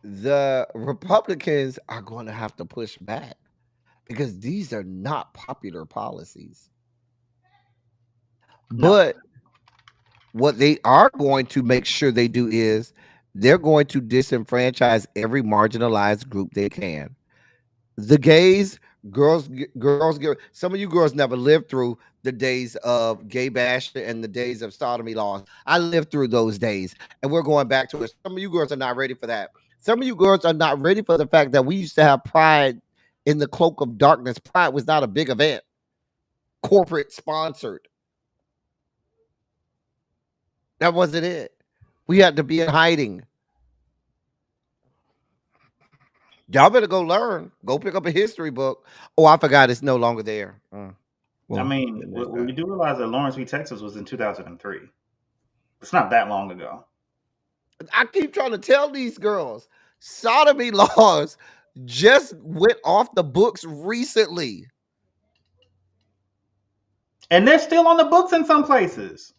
the Republicans are going to have to push back because these are not popular policies. no. But what they are going to make sure they do is they're going to disenfranchise every marginalized group they can. The gays, girls, some of you girls never lived through the days of gay bashing and the days of sodomy laws. I lived through those days, and we're going back to it. Some of you girls are not ready for that. Some of you girls are not ready for the fact that we used to have pride in the cloak of darkness. Pride was not a big event, corporate sponsored. That wasn't it. We had to be in hiding. Y'all better go learn. Go pick up a history book. Oh, I forgot it's no longer there. I Well, mean, then there's we that. do realize that Lawrence v. Texas was in 2003. It's not that long ago. I keep trying to tell these girls sodomy laws just went off the books recently. And they're still on the books in some places.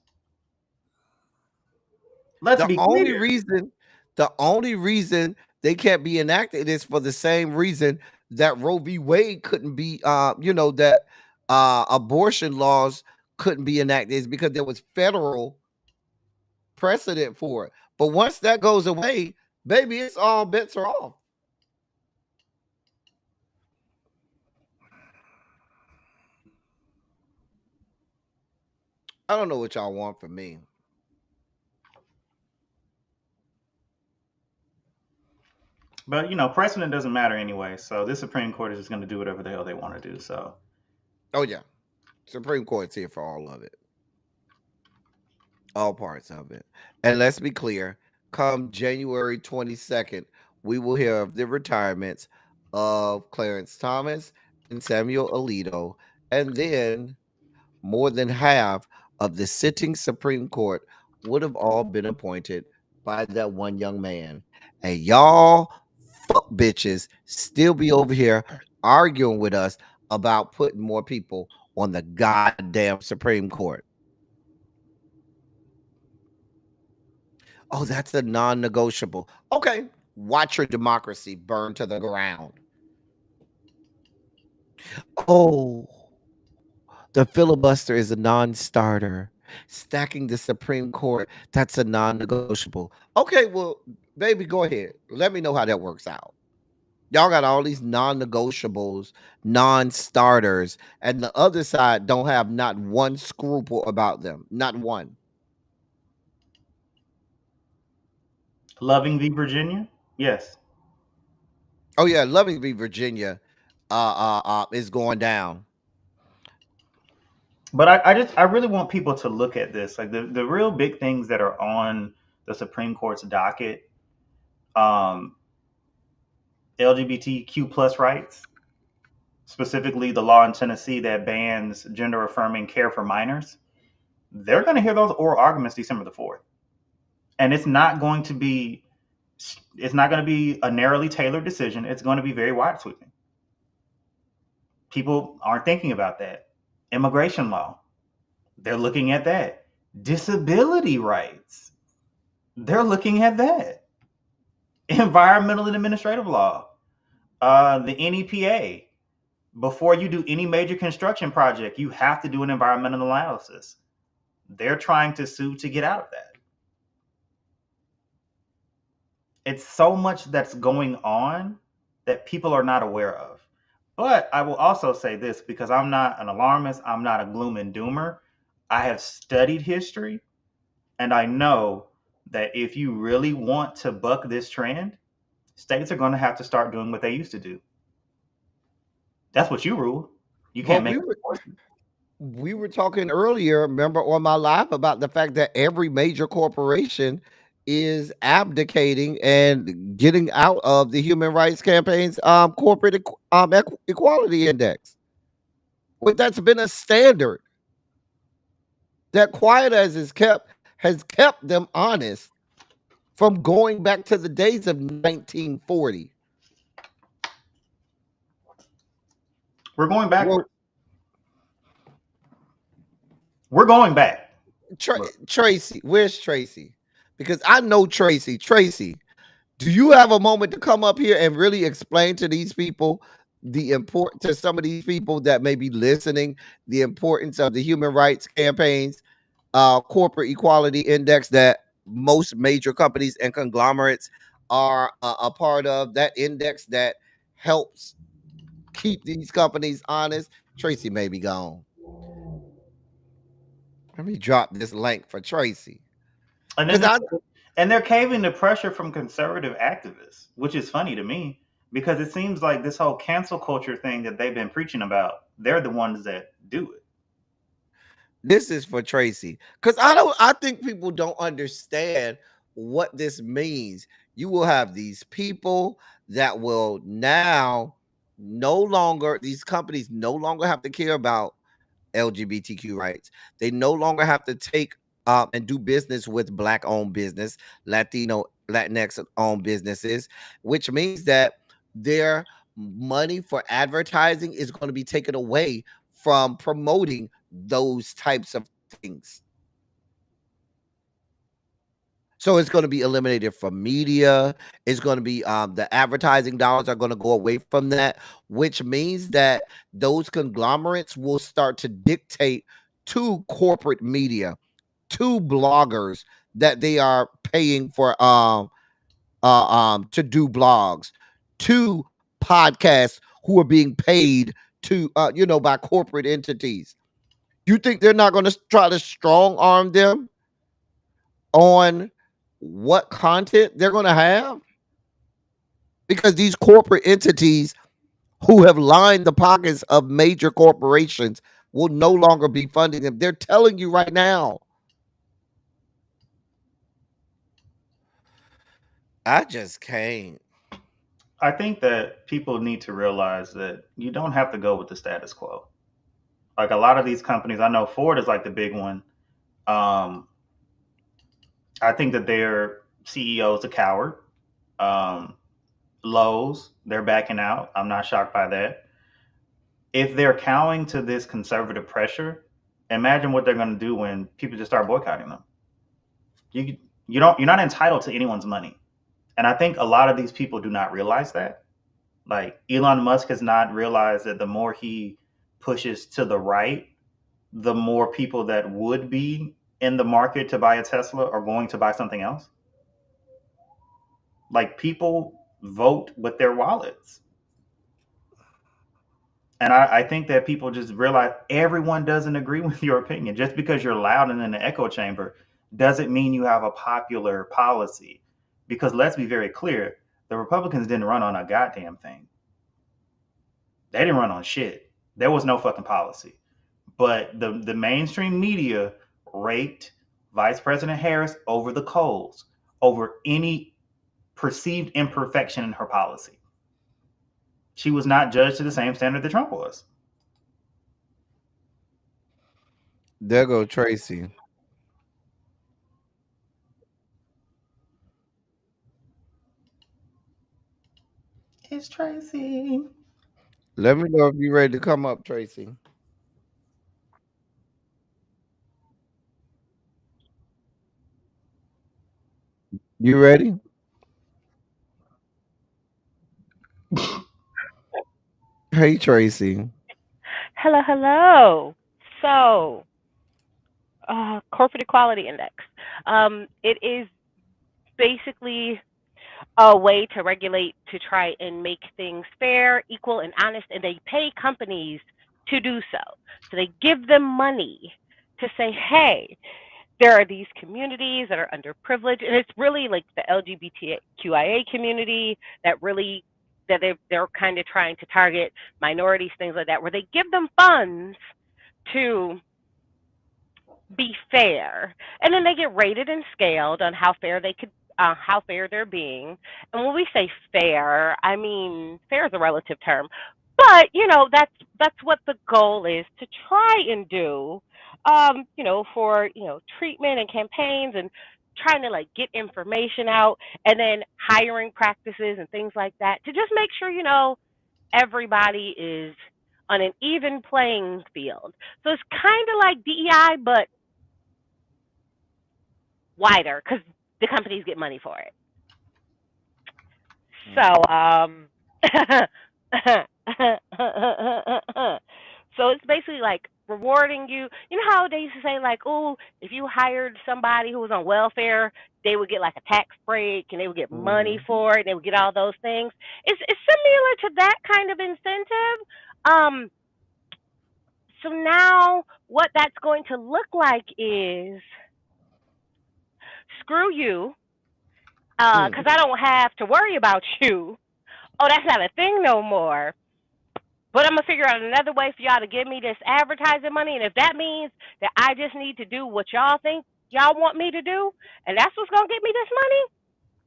Let's The be only clear. reason, the only reason they can't be enacted is for the same reason that Roe v. Wade couldn't be, that abortion laws couldn't be enacted is because there was federal precedent for it. But once that goes away, baby, it's all bets are off. I don't know what y'all want from me. But precedent doesn't matter anyway. So this Supreme Court is just going to do whatever the hell they want to do. So Oh yeah, Supreme Court's here for all of it, all parts of it. And let's be clear: come January 22nd, we will hear of the retirements of Clarence Thomas and Samuel Alito, and then more than half of the sitting Supreme Court would have all been appointed by that one young man. And y'all fuck bitches still be over here arguing with us about putting more people on the goddamn Supreme Court. Oh, that's a non-negotiable. Okay, watch your democracy burn to the ground. Oh, the filibuster is a non-starter. Stacking the Supreme Court, that's a non-negotiable. Okay, well, baby, go ahead. Let me know how that works out. Y'all got all these non-negotiables, non-starters, and the other side don't have not one scruple about them. Not one. Loving v. Virginia? Yes. Oh yeah, Loving v. Virginia is going down. But I really want people to look at this. Like the real big things that are on the Supreme Court's docket, um, LGBTQ plus rights, specifically the law in Tennessee that bans gender affirming care for minors. They're going to hear those oral arguments December the 4th. And it's not going to be a narrowly tailored decision. It's going to be very wide sweeping. People aren't thinking about that. Immigration law, they're looking at that. Disability rights, they're looking at that. Environmental and administrative law, the NEPA. Before you do any major construction project, you have to do an environmental analysis. They're trying to sue to get out of that. It's so much that's going on that people are not aware of. But I will also say this, because I'm not an alarmist, I'm not a gloom and doomer. I have studied history, and I know that if you really want to buck this trend, states are going to have to start doing what they used to do. That's what you rule. You can't But make we were talking earlier, remember on my live about the fact that every major corporation is abdicating and getting out of the Human Rights Campaign's equality index. Well, that's been a standard that quiet as is kept has kept them honest from going back to the days of 1940. We're going backwards. Well, We're going back. Tracy, where's Tracy? Because I know Tracy. Tracy, do you have a moment to come up here and really explain to these people the import to some of these people that may be listening the importance of the human rights campaigns, corporate equality index that most major companies and conglomerates are a part of, that index that helps keep these companies honest? Tracy may be gone. Let me drop this link for Tracy. And then Because I they're caving to pressure from conservative activists, which is funny to me because it seems like this whole cancel culture thing that they've been preaching about, they're the ones that do it. this is for Tracy. Because I think people don't understand what this means. You will have these people that will now no longer, these companies no longer have to care about LGBTQ rights. They no longer have to take and do business with black owned business, Latino, Latinx owned businesses, which means that their money for advertising is going to be taken away from promoting those types of things. So it's going to be eliminated from media. It's going to be the advertising dollars are going to go away from that, which means that those conglomerates will start to dictate to corporate media, to bloggers that they are paying for to do blogs, to podcasts who are being paid to by corporate entities. You think they're not going to try to strong arm them on what content they're going to have? Because these corporate entities who have lined the pockets of major corporations will no longer be funding them. They're telling you right now. I just can't. I think that people need to realize that you don't have to go with the status quo. Like a lot of these companies, I know Ford is like the big one. Um, I think that their CEO is a coward. Um, Lowe's, they're backing out. I'm not shocked by that. If they're cowing to this conservative pressure, imagine what they're going to do when people just start boycotting them. You're not entitled to anyone's money, and I think a lot of these people do not realize that. Like Elon Musk has not realized that the more he pushes to the right, the more people that would be in the market to buy a Tesla are going to buy something else. Like people vote with their wallets. And I think that people just realize everyone doesn't agree with your opinion. Just because you're loud and in the echo chamber doesn't mean you have a popular policy. Because let's be very clear, the Republicans didn't run on a goddamn thing. They didn't run on shit. There was no fucking policy. But the mainstream media raked Vice President Harris over the coals over any perceived imperfection in her policy. She was not judged to the same standard that Trump was. There go Tracy. It's Tracy. Let me know if you're ready to come up, Tracy. You ready? Hey, Tracy. Hello, hello. So, corporate equality index. It is basically a way to regulate to try and make things fair, equal, and honest, and they pay companies to do so. So they give them money to say, hey, there are these communities that are underprivileged, and it's really like the LGBTQIA community that really that they're kind of trying to target minorities, things like that, where they give them funds to be fair, and then they get rated and scaled on how fair they're being. And when we say fair, I mean fair is a relative term, but that's what the goal is to try and do. For treatment and campaigns and trying to like get information out, and then hiring practices and things like that to just make sure everybody is on an even playing field. So it's kind of like DEI, but wider because the companies get money for it. Mm. So so it's basically like rewarding you. You know how they used to say like, oh, if you hired somebody who was on welfare, they would get like a tax break and they would get money Mhm. for it. And they would get all those things. It's similar to that kind of incentive. Um, so now what that's going to look like is screw you, because Mm. I don't have to worry about you. Oh, that's not a thing no more. But I'm gonna figure out another way for y'all to give me this advertising money, and if that means that I just need to do what y'all think y'all want me to do, and that's what's gonna get me this money,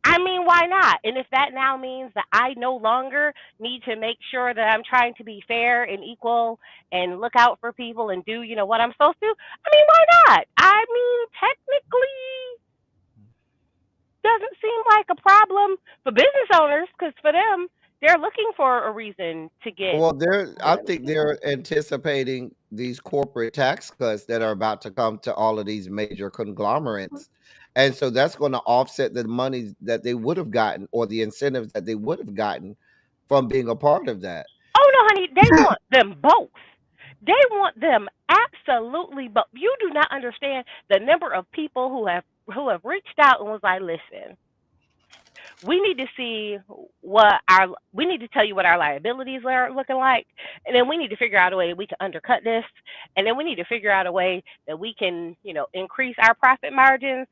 I mean, why not? And if that now means that I no longer need to make sure that I'm trying to be fair and equal and look out for people and do what I'm supposed to, I mean, why not? I mean, technically, doesn't seem like a problem for business owners because for them, they're looking for a reason to get Well, I money. think they're anticipating these corporate tax cuts that are about to come to all of these major conglomerates. And so that's going to offset the money that they would have gotten or the incentives that they would have gotten from being a part of that. Oh no, honey, they want them both. They want them absolutely both. You do not understand the number of people who have reached out and was like, listen, we need to see we need to tell you what our liabilities are looking like, and then we need to figure out a way we can undercut this, and then we need to figure out a way that we can increase our profit margins,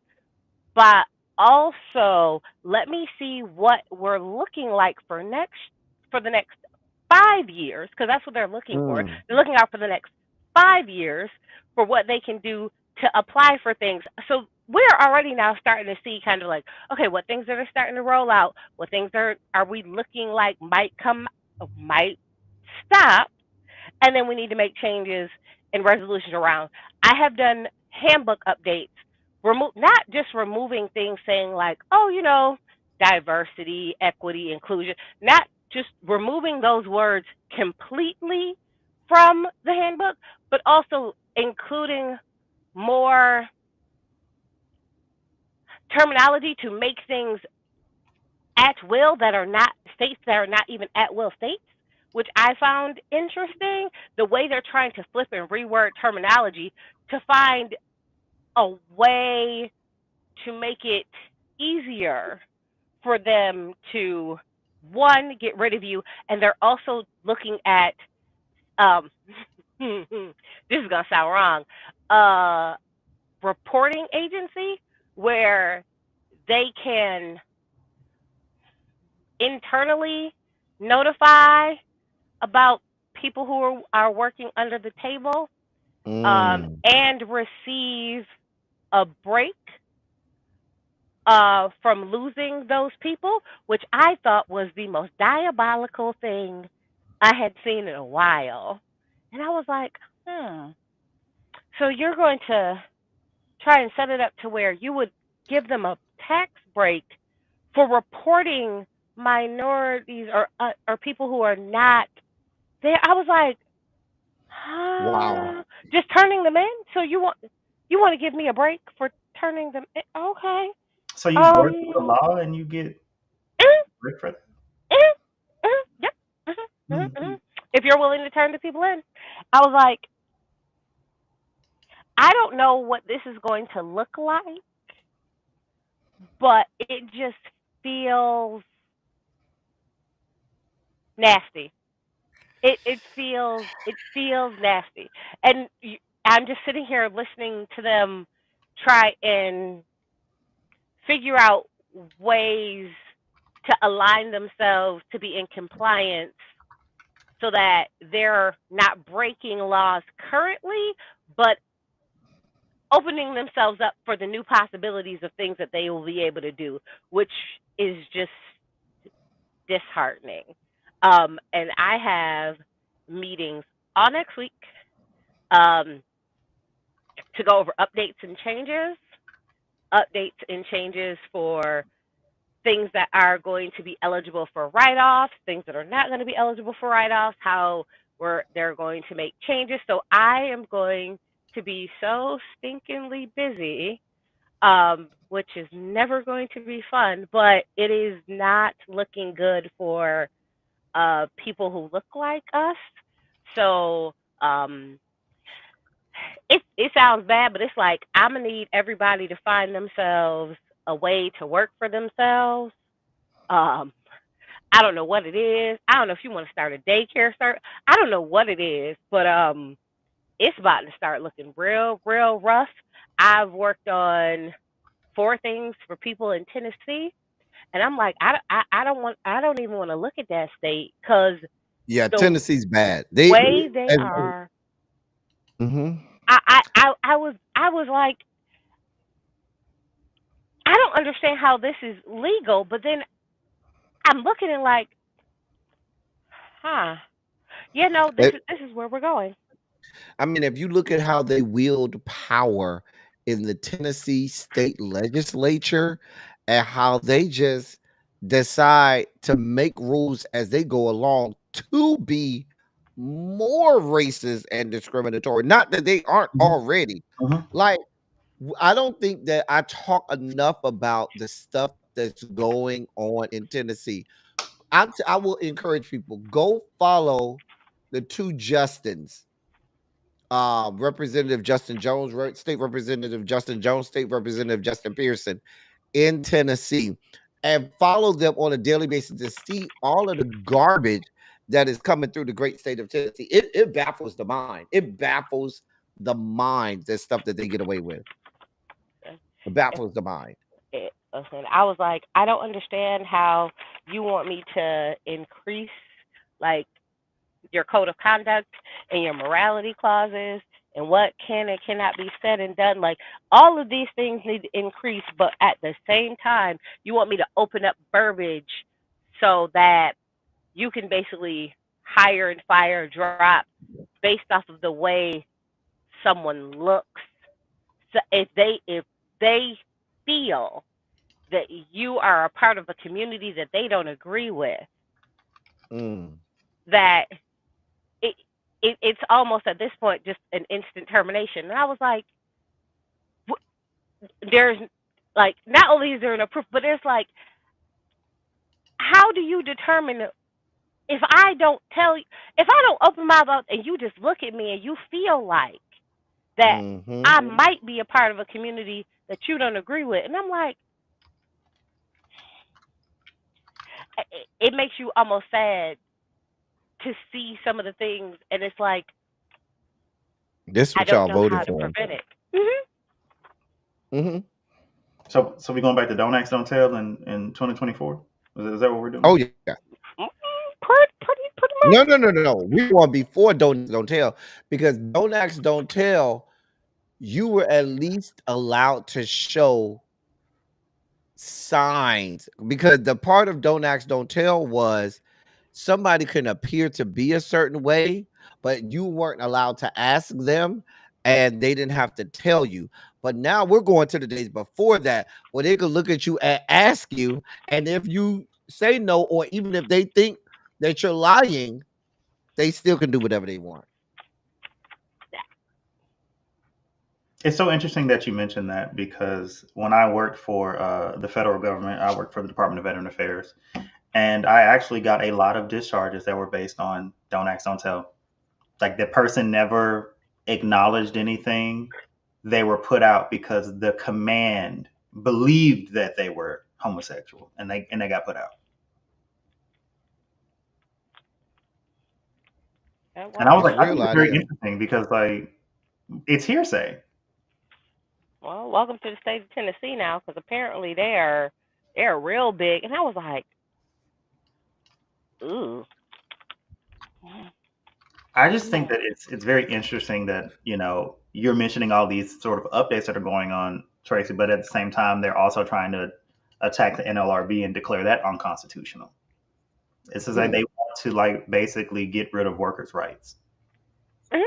but also let me see what we're looking like for the next 5 years, because that's what they're looking for. Mm. They're looking out for the next 5 years for what they can do to apply for things. So we're already now starting to see kind of like, okay, what things are starting to roll out, what things are we looking like might stop, and then we need to make changes and resolutions around. I have done handbook updates, not just removing things saying like, oh, diversity, equity, inclusion, not just removing those words completely, from the handbook, but also including more terminology to make things at will that are not states that are not even at will states, which I found interesting. The way they're trying to flip and reword terminology to find a way to make it easier for them to one get rid of you, and they're also looking at um this is gonna sound wrong, uh reporting agency where they can internally notify about people who are working under the table, Mm. and receive a break from losing those people, which I thought was the most diabolical thing I had seen in a while. And I was like, hmm. So you're going to try and set it up to where you would give them a tax break for reporting minorities or people who are not there. I was like, Wow. just turning them in. So you want to give me a break for turning them in? Okay. So you broke the Um. law and you get break for that? Yep. Mhm. If you're willing to turn the people in, I was like, I don't know what this is going to look like, but it just feels nasty. It feels nasty, and I'm just sitting here listening to them try and figure out ways to align themselves to be in compliance so that they're not breaking laws currently, but opening themselves up for the new possibilities of things that they will be able to do, which is just disheartening. And I have meetings all next week um, to go over updates and changes for things that are going to be eligible for write-offs, things that are not going to be eligible for write-offs, how they're going to make changes. So I am going to be so stinkingly busy, which is never going to be fun, but it is not looking good for people who look like us. So it sounds bad, but it's like I'm gonna need everybody to find themselves a way to work for themselves. Um, I don't know what it is. I don't know if you want to start a daycare start. I don't know what it is, but it's about to start looking real, real rough. I've worked on four things for people in Tennessee, and I'm like, I don't even want to look at that state because Yeah, the Tennessee's bad. They way they and are. mhm. I was like, I don't understand how this is legal, but then I'm looking and like, huh, this is where we're going. I mean, if you look at how they wield power in the Tennessee state legislature and how they just decide to make rules as they go along to be more racist and discriminatory. Not that they aren't Mhm. already. Mhm. Like, I don't think that I talk enough about the stuff that's going on in Tennessee. I will encourage people go follow the two Justins, Representative Justin Jones, State Representative Justin Jones, State Representative Justin Pearson in Tennessee, and follow them on a daily basis to see all of the garbage that is coming through the great state of Tennessee. It baffles the mind. It baffles the mind, the stuff that they get away with. It baffles the mind. Listen, I was like, I don't understand how you want me to increase like your code of conduct and your morality clauses and what can and cannot be said and done. Like all of these things need to increase, but at the same time, you want me to open up verbiage so that you can basically hire and fire, drop based off of the way someone looks. So if they feel that you are a part of a community that they don't agree with, Mm. that it it's almost at this point just an instant termination. And I was like, there's like not only is there no proof, but there's like, how do you determine if I don't tell you, if I don't open my mouth and you just look at me and you feel like that Mm-hmm. I might be a part of a community that you don't agree with, and I'm like, it makes you almost sad to see some of the things, and it's like This is I what don't y'all know voted how to for. prevent it. Hmm. Mm-hmm. So we going back to Don't Ask, Don't Tell in 2024? Is that what we're doing? Oh yeah. Pretty much. No. We want before don't tell, because don't ask, don't tell. You were at least allowed to show signs, because the part of don't ask, don't tell was somebody can appear to be a certain way, but you weren't allowed to ask them and they didn't have to tell you. But now we're going to the days before that where they could look at you and ask you. And if you say no, or even if they think that you're lying, they still can do whatever they want. It's so interesting that you mentioned that, because when I worked for the federal government, I worked for the Department of Veteran Affairs, and I actually got a lot of discharges that were based on Don't Ask, Don't Tell. Like the person never acknowledged anything. They were put out because the command believed that they were homosexual, and they got put out. And I was Well, It's like, I real think it's out very here. interesting because like it's hearsay. well, welcome to the state of Tennessee now, because apparently they're real big, and I was like, ooh. I just think that it's very interesting that you're mentioning all these sort of updates that are going on, Tracy, but at the same time they're also trying to attack the NLRB and declare that unconstitutional. It's just like they want to like basically get rid of workers' rights. Mhm.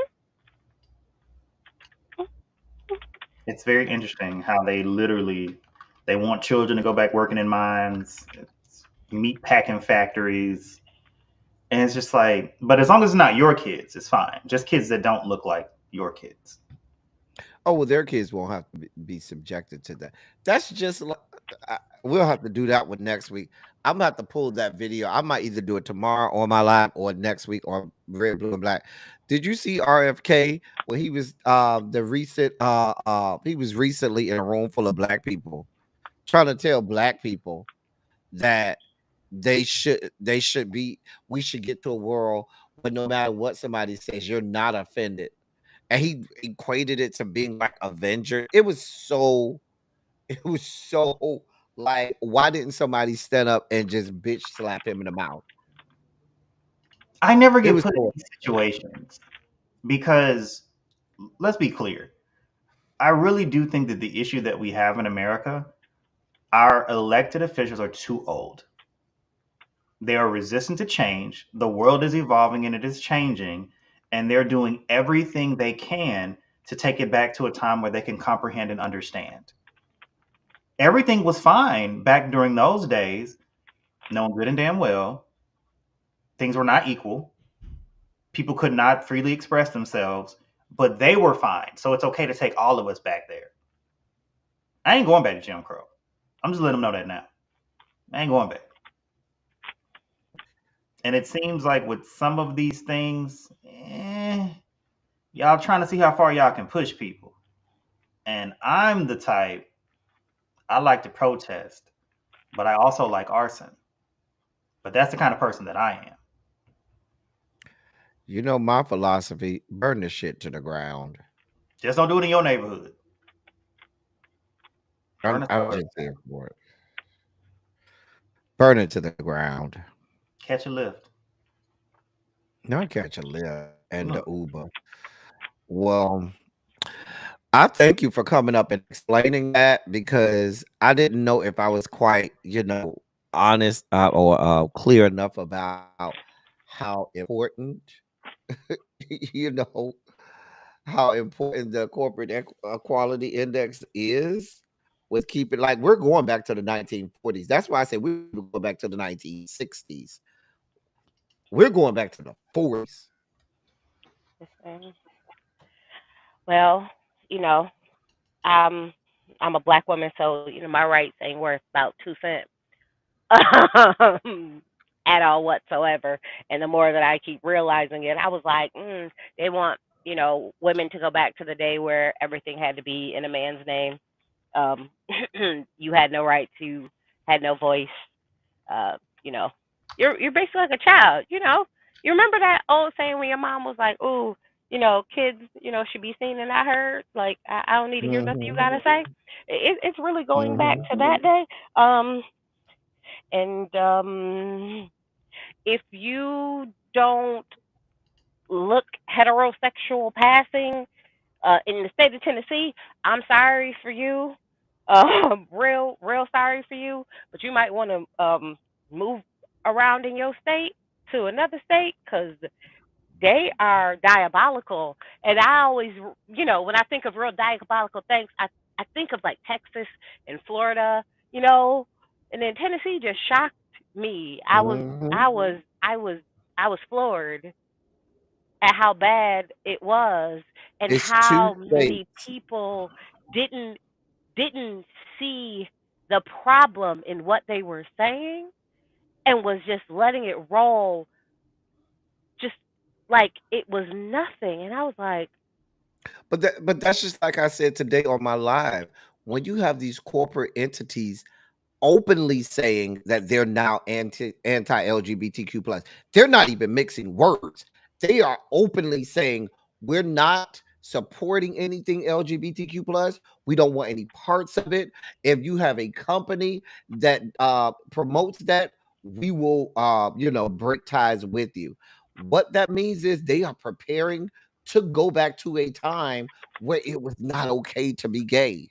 It's very interesting how they want children to go back working in mines, meat packing factories, and it's just like, but as long as it's not your kids, it's fine. Just kids that don't look like your kids. Oh, well, their kids won't have to be subjected to that. That's just like, we'll have to do that one next week. I'm gonna have to pull that video. I might either do it tomorrow on my live or next week on Red, Blue, and Black. Did you see RFK when he was he was recently in a room full of black people trying to tell black people that they should be we should get to a world where no matter what somebody says, you're not offended. And he equated it to being like Avenger. It was so like, why didn't somebody stand up and just bitch slap him in the mouth? I never It get was put in so these situations because let's be clear. I really do think that the issue that we have in America, our elected officials are too old. They are resistant to change. The world is evolving and it is changing, and they're doing everything they can to take it back to a time where they can comprehend and understand. Everything was fine back during those days, knowing good and damn well things were not equal. People could not freely express themselves, but they were fine. So it's okay to take all of us back there. I ain't going back to Jim Crow. I'm just letting them know that now. I ain't going back. And it seems like with some of these things, y'all trying to see how far y'all can push people. And I'm the type, I like to protest, but I also like arson. But that's the kind of person that I am. my philosophy: burn the shit to the ground. Just don't do it in your neighborhood. Burn the I'm suburb. just here for it. Burn it to the ground. Catch a lift. Not catch a lift and the Look, Uber. Well, I thank you for coming up and explaining that, because I didn't know if I was quite, honest, or clear enough about how important, you know, how important the corporate equality index is with keeping, like, we're going back to the 1940s. That's why I say we're going back to the 1960s. We're going back to the 40s. Listen, well, you know, I'm I'm a black woman, so my rights ain't worth about 2 cents at all whatsoever. And the more that I keep realizing it, I was like, they want women to go back to the day where everything had to be in a man's name. Um, you had no rights, you had no voice. Uh, you know, you're basically like a child. You remember that old saying when your mom was like, "Ooh, kids, should be seen and not heard." Like, I don't need to hear nothing you Mhm. gotta say. It's really going back Mhm. to that day. And if you don't look heterosexual passing in the state of Tennessee, I'm sorry for you. Real sorry for you. But you might want to move around in your state to another state because they are diabolical. And I always, when I think of real diabolical things, I think of like Texas and Florida, you know, and then Tennessee just shocked me. Mhm. I was, I was, I was floored at how bad it was and It's 2 how many states. people didn't didn't see the problem in what they were saying and was just letting it roll just like it was nothing. And I was like, But that's just like I said today on my live. When you have these corporate entities openly saying that they're now anti LGBTQ plus. They're not even mixing words. They are openly saying we're not supporting anything LGBTQ plus. We don't want any parts of it. If you have a company that promotes that, we will break ties with you. What that means is they are preparing to go back to a time where it was not okay to be gay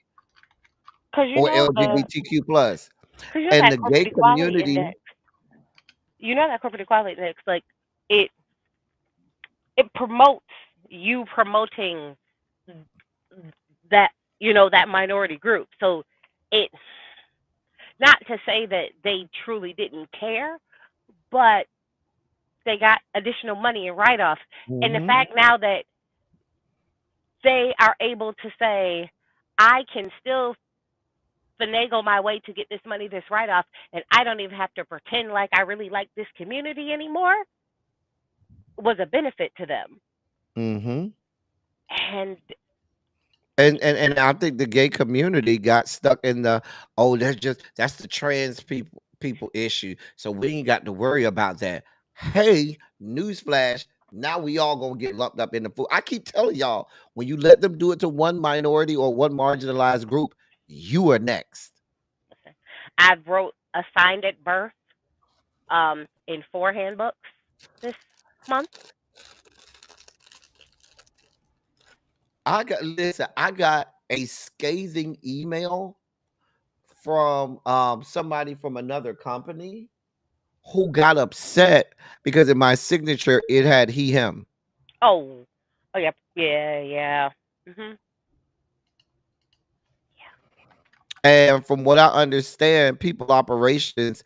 because or LGBTQ plus. And that the gay corporate equality community. index, that corporate equality index, like it it promotes you promoting that that minority group. So it not to say that they truly didn't care, but they got additional money and write offs. And the Mhm. fact now that they are able to say, I can still finagle my way to get this money, this write off, and I don't even have to pretend like I really like this community anymore, was a benefit to them. Mhm. And And I think the gay community got stuck in the, oh, that's the trans people issue. So we ain't got to worry about that. Hey, newsflash, now we all gonna get lumped up in the food. I keep telling y'all, when you let them do it to one minority or one marginalized group, you are next. I wrote assigned at birth in 4 handbooks this month. I got a scathing email from somebody from another company who got upset because in my signature it had he him. Oh, oh yeah, yeah, yeah. Mhm. And from what I understand, people operations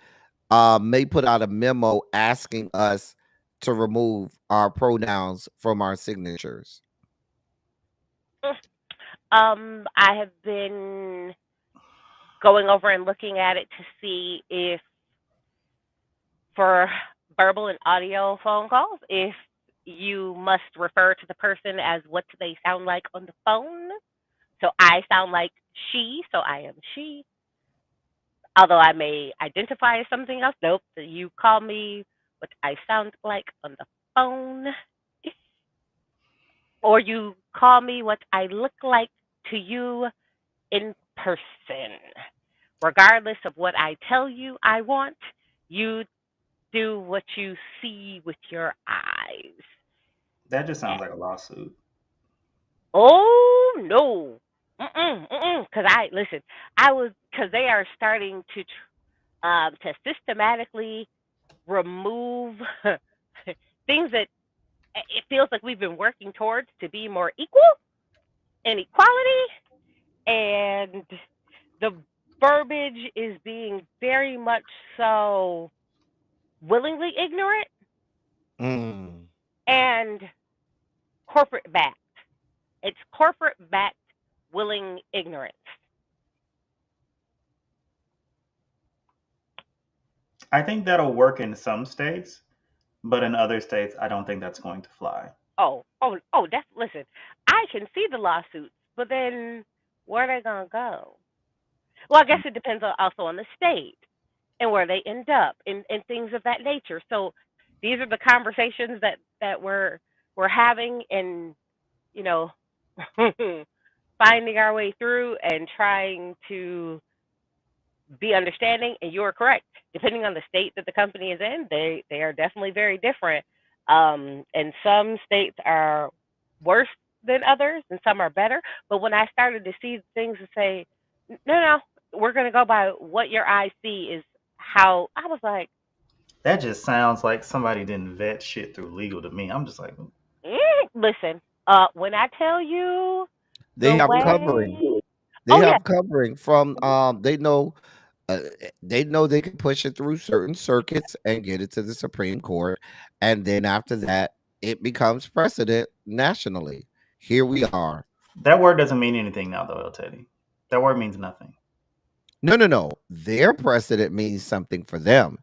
may put out a memo asking us to remove our pronouns from our signatures. Mm. I have been going over and looking at it to see if for verbal and audio phone calls, if you must refer to the person as what do they sound like on the phone. So I sound like she, so I am she. Although I may identify as something else. Nope. So you call me what I sound like on the phone, or you call me what I look like to you in person. Regardless of what I tell you I want, you do what you see with your eyes. That just sounds like a lawsuit. Oh no. Cause I listen. Cause they are starting to systematically remove things that it feels like we've been working towards to be more equal and equality, and the verbiage is being very much so willingly ignorant Mm. and corporate backed. It's corporate backed willing ignorance. I think that'll work in some states, but in other states, I don't think that's going to fly. Oh, that's listen. I can see the lawsuits, but then where are they gonna go? Well, I guess it depends also on the state and where they end up and things of that nature. So these are the conversations that we're having and you know finding our way through and trying to be understanding. And you are correct. Depending on the state that the company is in, they are definitely very different. And some states are worse than others, and some are better. But when I started to see things and say, no, we're going to go by what your eyes see is how I was like, That just sounds like somebody didn't vet shit through legal to me. I'm just like, listen, when I tell you They the have covering. way, They oh yeah, have covering from uh, they know they can push it through certain circuits and get it to the Supreme Court, and then after that it becomes precedent nationally. Here we are. that word doesn't mean anything now, though, El Teddy. That word means nothing. No, no, no. Their precedent means something for them.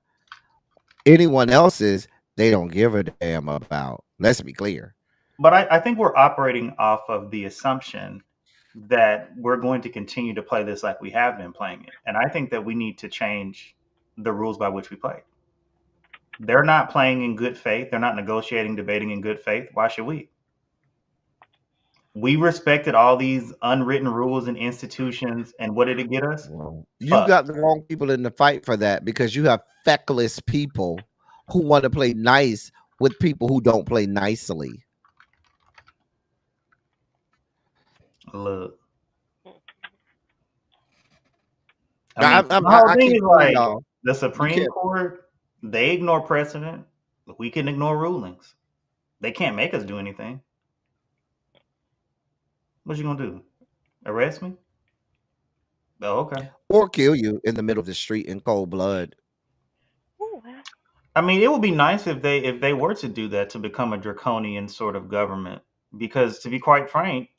Anyone else's, they don't give a damn about. Let's be clear. But I think we're operating off of the assumption that we're going to continue to play this like we have been playing it. And I think that we need to change the rules by which we play. They're not playing in good faith. They're not negotiating, debating in good faith. Why should we? We respected all these unwritten rules and institutions, and what did it get us? Well, you Fuck. got the wrong people in the fight for that because you have feckless people who want to play nice with people who don't play nicely. Look, I I, mean, I, my I whole I thing keep is telling like y'all, the you Supreme can't. Court, they ignore precedent. We can ignore rulings. They can't make us do anything. What you gonna do? Arrest me? Oh, okay. Or kill you in the middle of the street in cold blood. ooh, I mean, it would be nice if they were to do that to become a draconian sort of government. Because to be quite frank,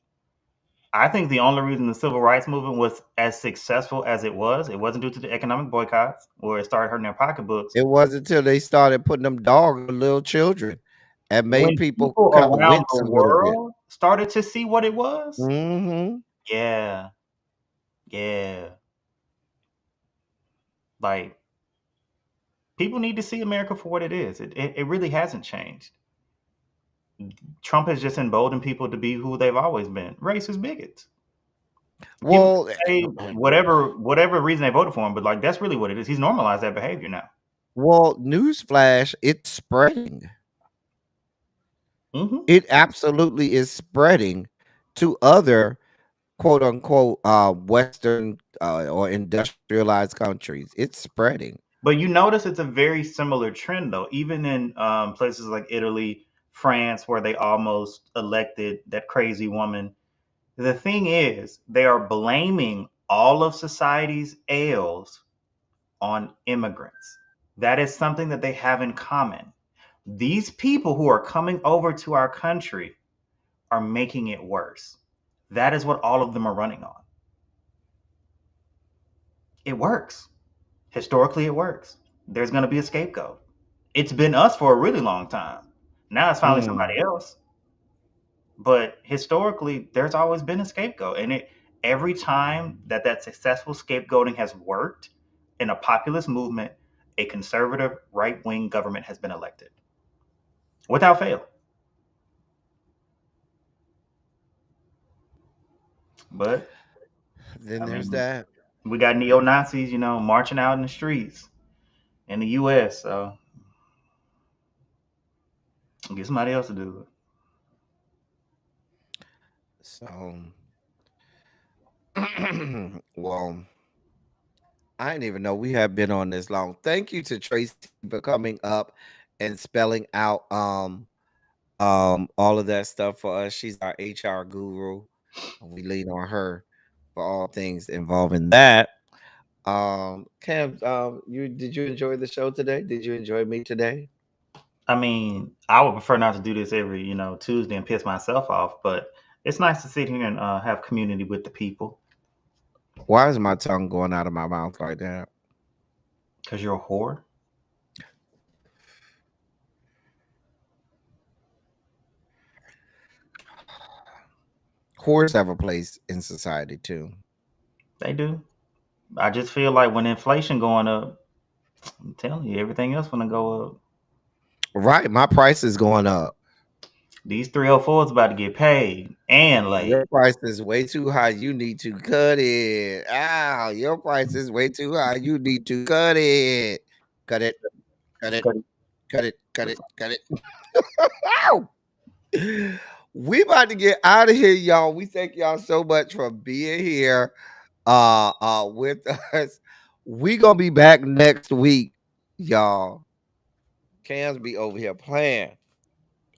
I think the only reason the civil rights movement was as successful as it wasn't due to the economic boycotts or it started hurting their pocketbooks. It wasn't until they started putting them dogs on little children and made When people people kind of around wince the a little bit. world started to see what it was, Hmm. yeah, yeah, like people need to see America for what it is. It really hasn't changed. Trump has just emboldened people to be who they've always been, racist bigots. People Well, can say whatever reason they voted for him, but like that's really what it is. He's normalized that behavior now. well, newsflash, it's spreading. Hmm. It absolutely is spreading to other quote unquote Western or industrialized countries. It's spreading. But you notice it's a very similar trend, though, even in places like Italy, France, where they almost elected that crazy woman. The thing is, they are blaming all of society's ails on immigrants. That is something that they have in common. These people who are coming over to our country are making it worse. That is what all of them are running on. It works. Historically, it works. There's going to be a scapegoat. It's been us for a really long time. Now it's finally Mm. somebody else. But historically, there's always been a scapegoat, and it every time that successful scapegoating has worked in a populist movement, a conservative right wing government has been elected without fail. But Then I there's mean, that. we got neo Nazis, marching out in the streets in the U.S. So get somebody else to do it. So, well, I didn't even know we have been on this long. Thank you to Tracy for coming up and spelling out all of that stuff for us. She's our HR guru. We lean on her for all things involving that. Cam, you did you enjoy the show today? Did you enjoy me today? I mean, I would prefer not to do this every, Tuesday and piss myself off, but it's nice to sit here and have community with the people Why is my tongue going out of my mouth like that? because you're a whore. Whores have a place in society too. They do. I just feel like when inflation going up, I'm telling you, everything else gonna go up. Right, my price is going up. These 304s about to get paid and Your laid. price is way too high. You need to cut it. Ow, your price is way too high. You need to cut it. Cut it. Cut it. Cut it. Cut it. Cut it. Cut it. Ow. We about to get out of here, y'all. We thank y'all so much for being here with us. We gonna be back next week, y'all. Kamz be over here playing.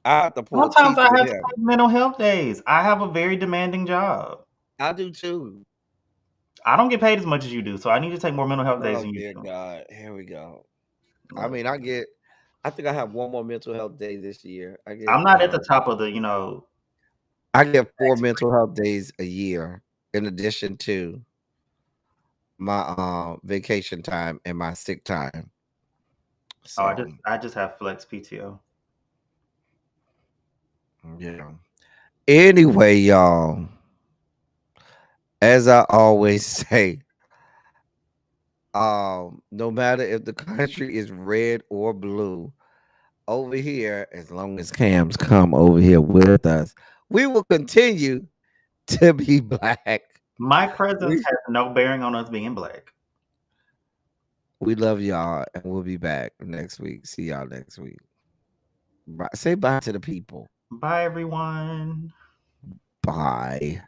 I have to pull Sometimes teeth I with have to him. take mental health days. I have a very demanding job. I do too. I don't get paid as much as you do, so I need to take more mental health days Oh than you dear do. God. Here we go. I Look, mean, I think I have one more mental health day this year. I'm not at the top of the, I get 4 mental health days a year in addition to my vacation time and my sick time. oh, So I just have flex PTO. yeah. Anyway, y'all, as I always say, no matter if the country is red or blue, over here, as long as Kamz come over here with us, we will continue to be black. My presence We has no bearing on us being black. we love y'all, and we'll be back next week. See y'all next week. Bye. Say bye to the people. Bye, everyone. Bye.